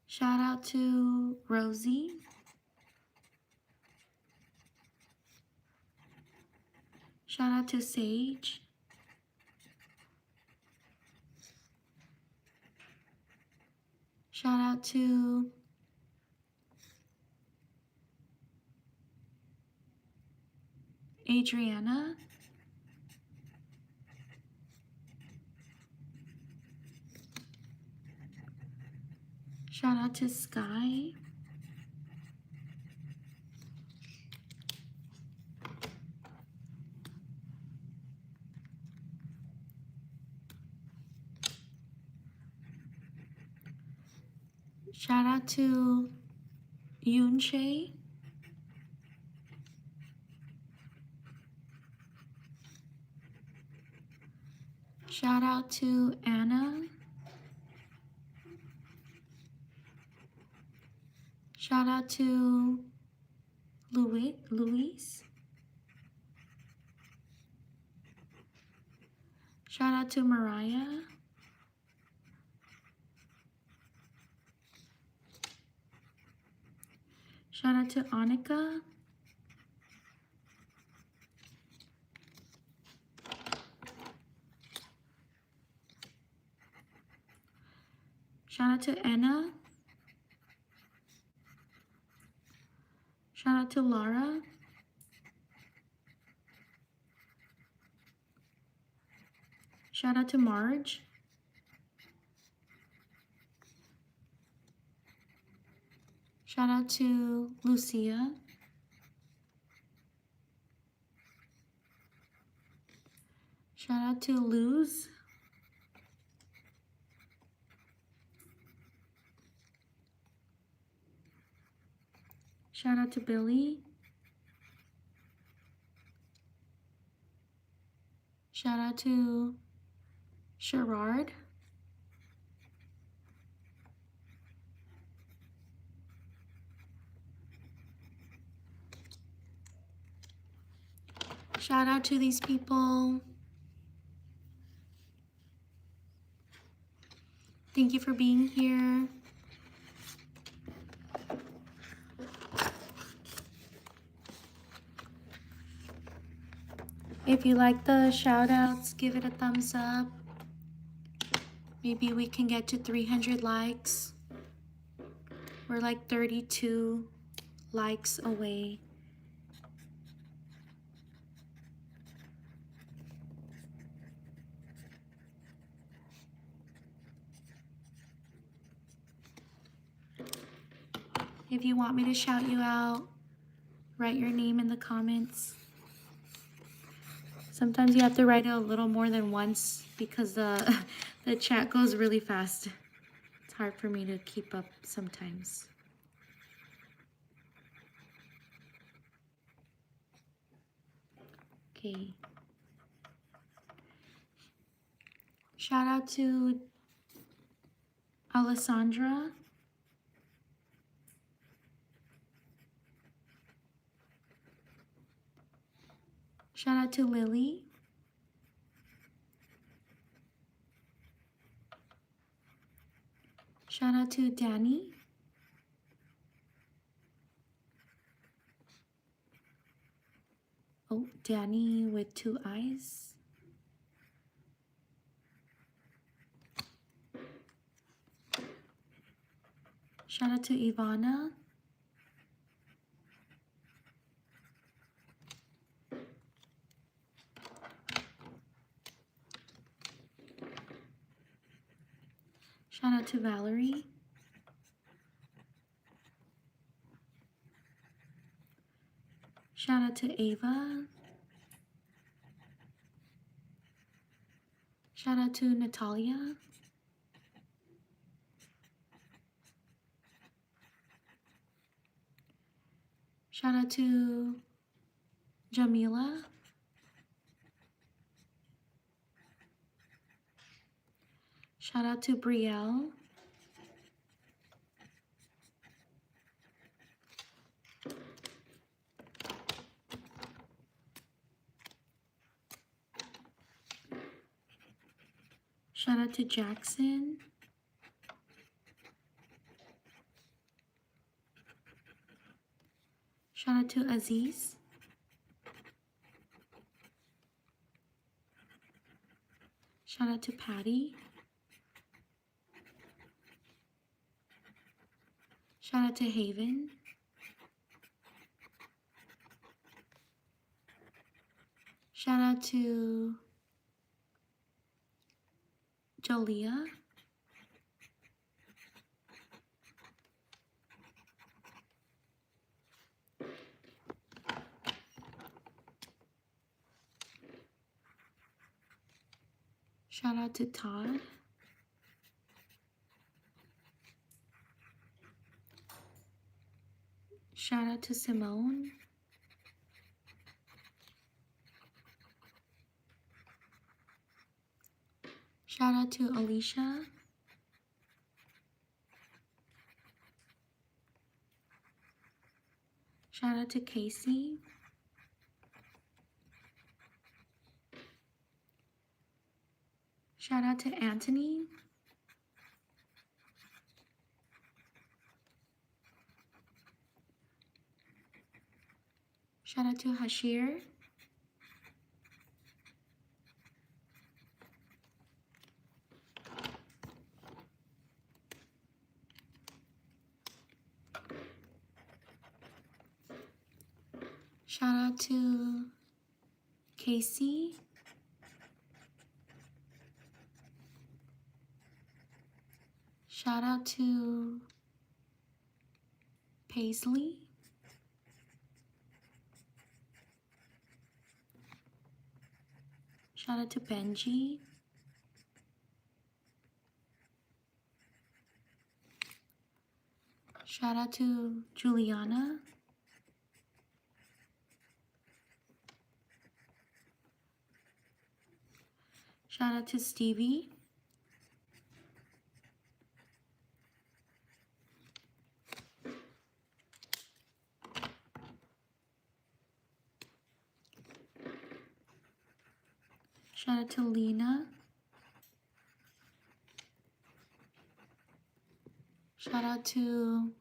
Shout out to Rosie. Shout out to Sage. Shout out to Adriana. Shout out to Sky. Shout out to Yunche. Shout out to Anna. Shout out to Luis. Shout out to Mariah. Shout out to Annika. Shout out to Anna. Shout out to Laura. Shout out to Marge. Shout out to Lucia. Shout out to Luz. Shout out to Billy. Shout out to Sherrard. Shout out to these people. Thank you for being here. If you like the shout outs, give it a thumbs up. Maybe we can get to 300 likes. We're like 32 likes away. If you want me to shout you out, write your name in the comments. Sometimes you have to write it a little more than once because the The chat goes really fast. It's hard for me to keep up sometimes. Okay. Shout out to Alessandra. Shout out to Lily. Shout out to Danny. Oh, Danny with 2 eyes. Shout out to Ivana. Shout out to Valerie. Shout out to Ava. Shout out to Natalia. Shout out to Jamila. Shout out to Brielle. Shout out to Jackson. Shout out to Aziz. Shout out to Patty. Shout out to Haven. Shout out to Jolia. Shout out to Todd. Shout out to Simone. Shout out to Alicia. Shout out to Casey. Shout out to Anthony. Shout out to Hashir. Shout out to Casey. Shout out to Paisley. Shout out to Benji. Shout out to Juliana. Shout out to Stevie. Shout out to Lena. Shout out to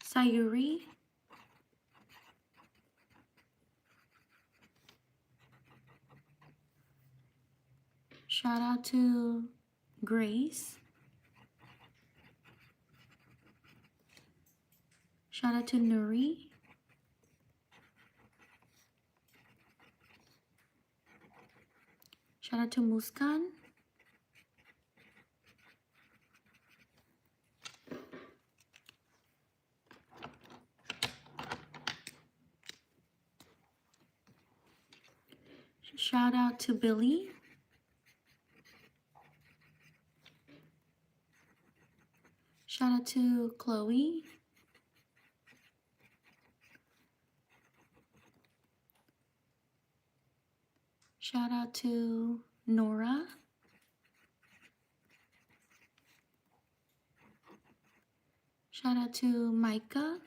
Sayuri. Shout out to Grace. Shout out to Nuri. Shout out to Muskan. Shout out to Billy. out to Chloe. Shout out to Nora. Shout out to Micah.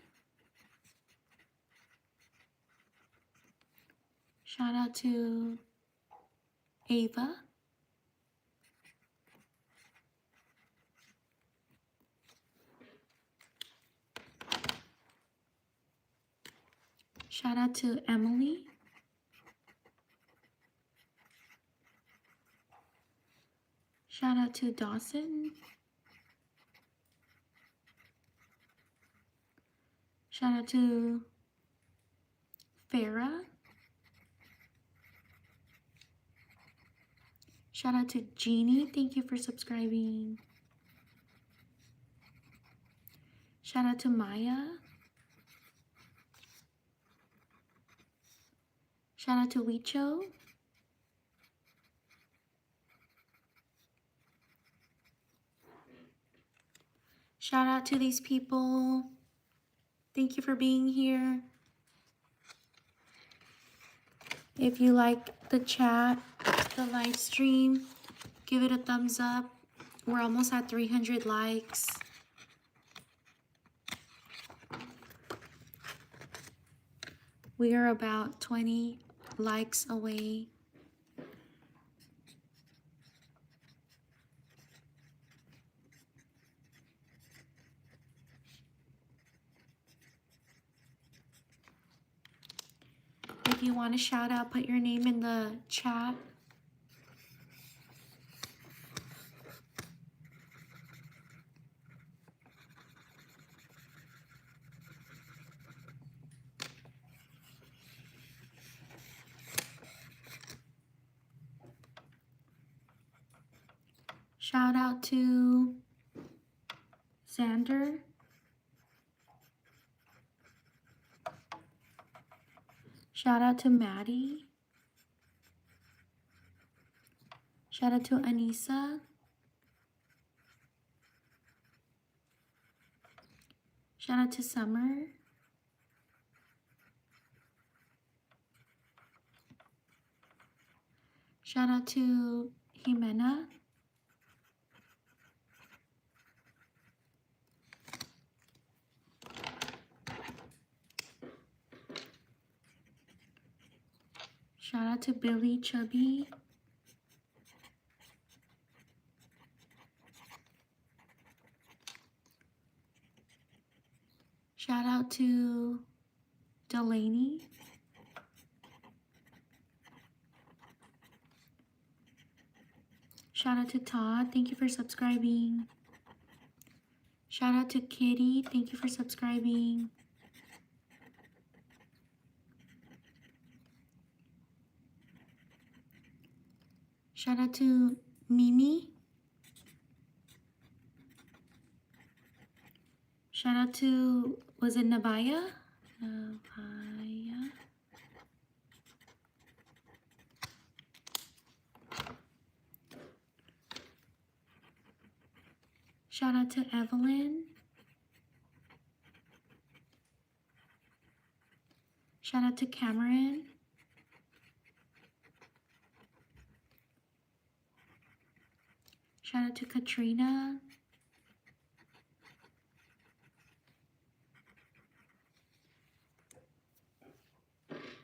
Shout out to Ava. Shout out to Emily. Shout out to Dawson. Shout out to Farah. Shout out to Jeannie. Thank you for subscribing. Shout out to Maya. Shout out to Wicho. Shout out to these people. Thank you for being here. If you like the chat, the live stream, give it a thumbs up. We're almost at 300 likes. We are about 20 likes away. If you want to shout out, put your name in the chat. Shout out to Xander. Shout out to Maddie. Shout out to Anissa. Shout out to Summer. Shout out to Jimena. Shout out to Billy Chubby. Shout out to Delaney. Shout out to Todd. Thank you for subscribing. Shout out to Kitty. Thank you for subscribing. Shout out to Mimi. Shout out to, was it Nabaya? Nabaya. Shout out to Evelyn. Shout out to Cameron. Shout out to Katrina.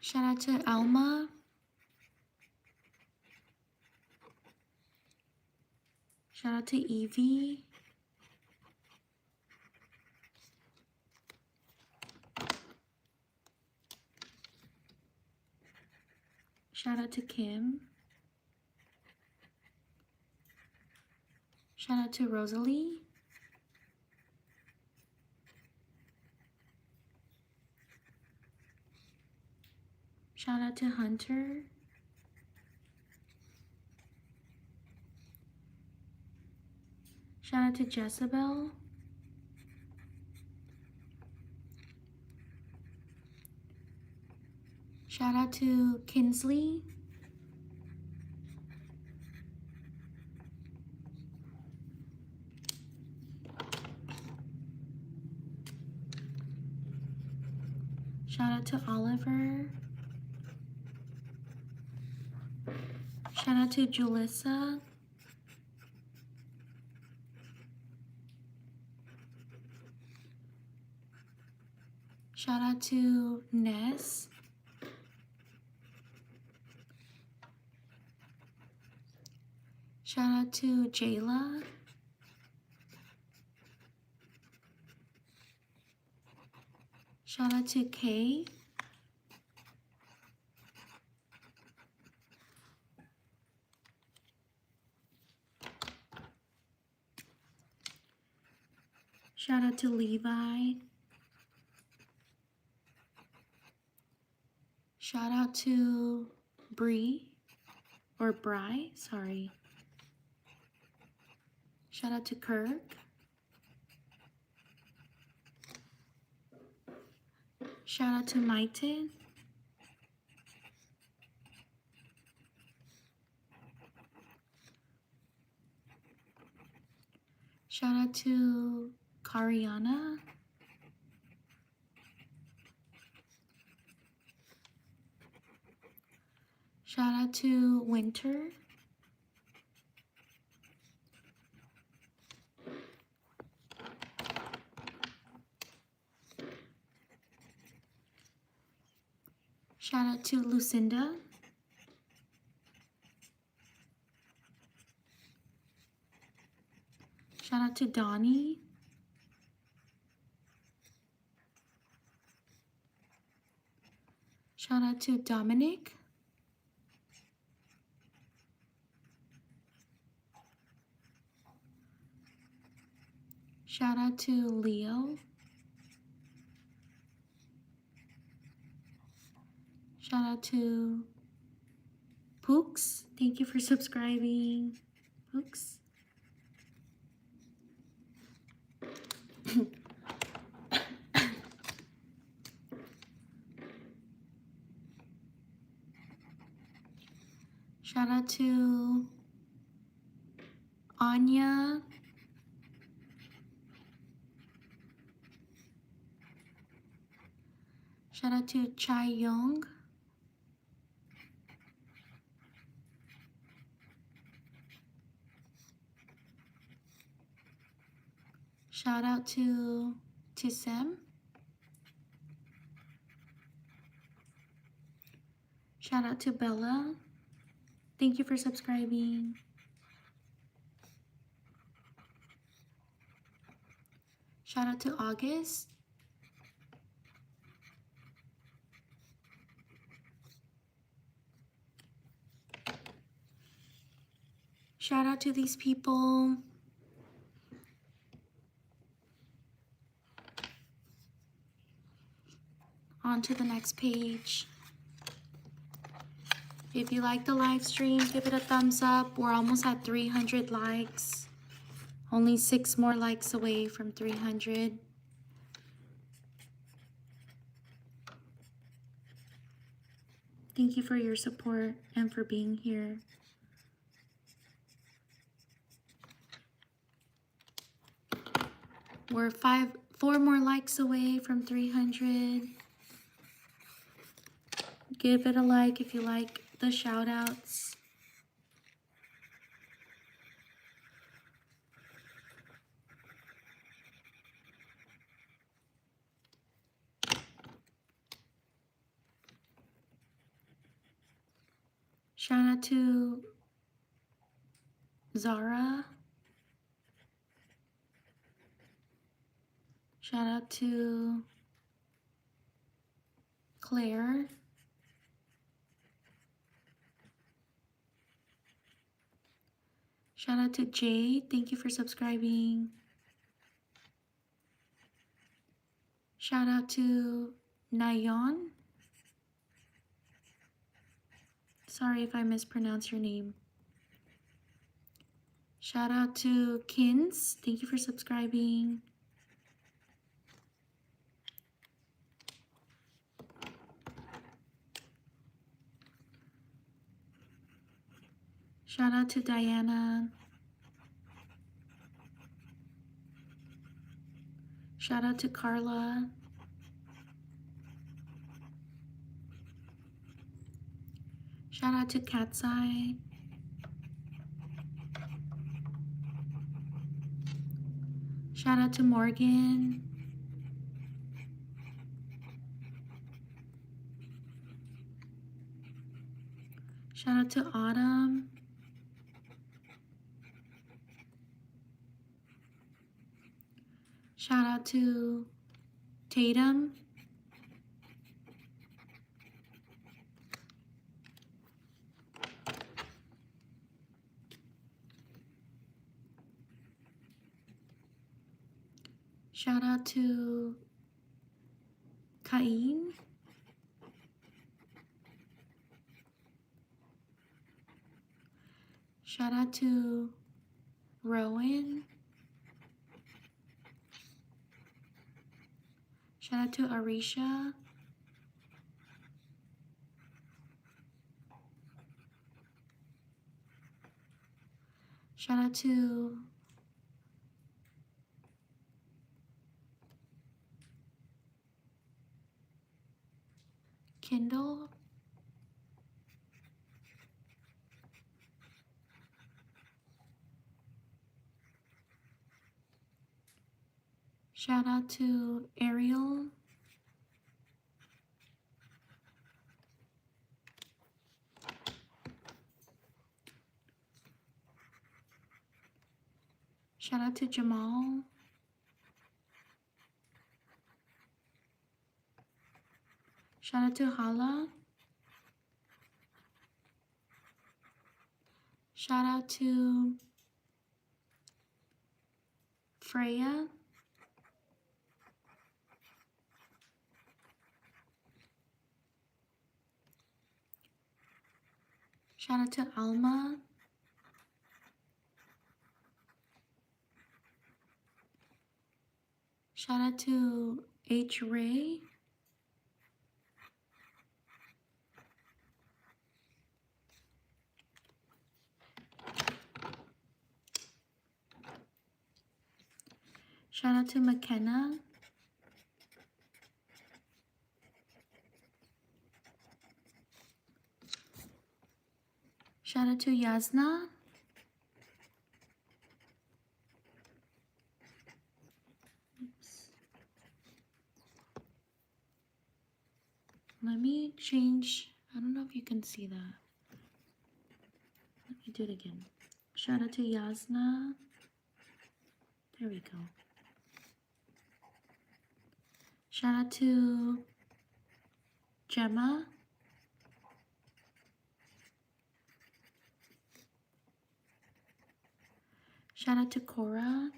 Shout out to Alma. Shout out to Evie. Shout out to Kim. Shout out to Rosalie. Shout out to Hunter. Shout out to Jezebel. Shout out to Kinsley. Shout out to Oliver. Shout out to Julissa. Shout out to Ness. Shout out to Jayla. Shout out to Kay. Shout out to Levi. Shout out to Bree, or Bry, sorry. Shout out to Kirk. Shout out to Maiten. Shout out to Kariana. Shout out to Winter. Shout out to Lucinda. Shout out to Donnie. Shout out to Dominic. Shout out to Leo. Shout out to Pooks. Thank you for subscribing, Pooks. Shout out to Anya. Shout out to Chai Young. Shout out to Sam. Shout out to Bella. Thank you for subscribing. Shout out to August. Shout out to these people. On to the next page. If you like the live stream, give it a thumbs up. We're almost at 300 likes. Only 6 more likes away from 300. Thank you for your support and for being here. We're 4 more likes away from 300. Give it a like if you like the shout outs. Shout out to Zara. Shout out to Claire. Shout out to Jade. Thank you for subscribing. Shout out to Nayon. Sorry if I mispronounce your name. Shout out to Kins. Thank you for subscribing. Shout out to Diana. Shout out to Carla. Shout out to Cat's Eye. Shout out to Morgan. Shout out to Autumn. Shout out to Tatum. Shout out to Cain. Shout out to Rowan. Shout out to Arisha. Shout out to Kindle. Shout out to Ariel. Shout out to Jamal. Shout out to Hala. Shout out to Freya. Shout out to Alma. Shout out to H. Ray. Shout out to McKenna. Shout out to Yasna. Oops. Let me change. I don't know if you can see that. Let me do it again. Shout out to Yasna. There we go. Shout out to Gemma. Shout out to Cora.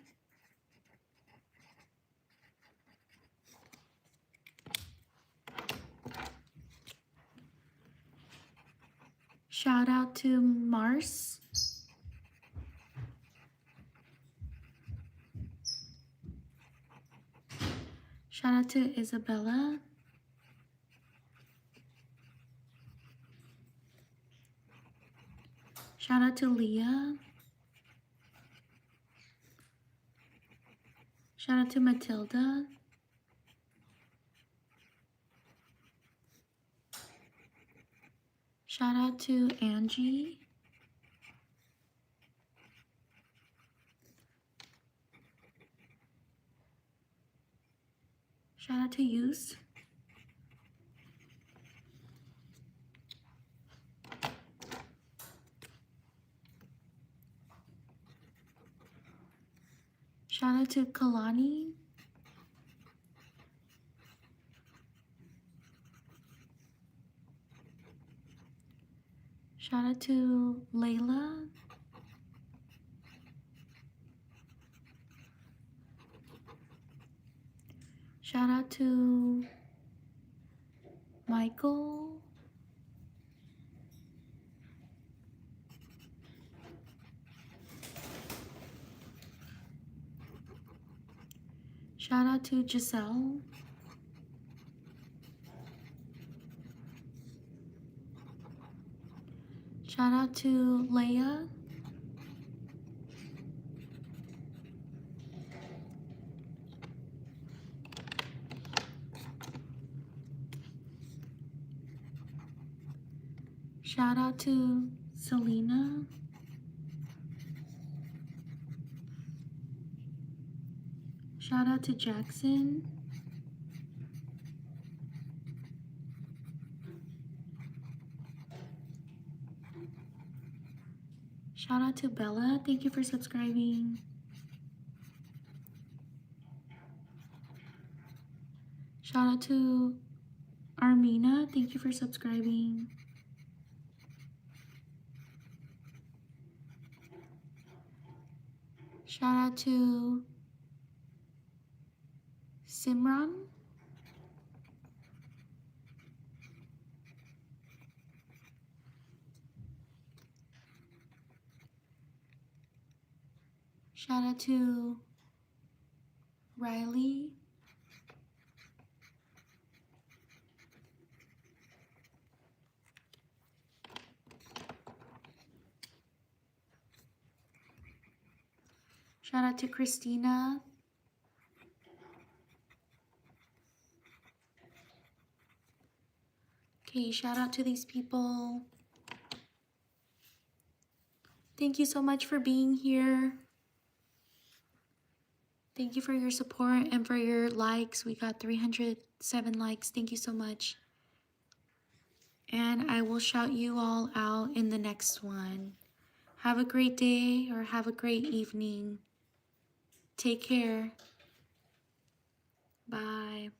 Shout out to Mars. Shout out to Isabella. Shout out to Leah. Shout out to Matilda. Shout out to Angie. Shout out to Yus. Shout out to Kalani. Shout out to Layla. Shout out to Michael. Shout out to Giselle. Shout out to Leia. Shout out to Selena. Shout out to Jackson. Shout out to Bella. Thank you for subscribing. Shout out to Armina. Thank you for subscribing. Shout out to Simran. Shout out to Riley. Shout out to Christina. Okay, shout out to these people. Thank you so much for being here. Thank you for your support and for your likes. We got 307 likes. Thank you so much. And I will shout you all out in the next one. Have a great day or have a great evening. Take care. Bye.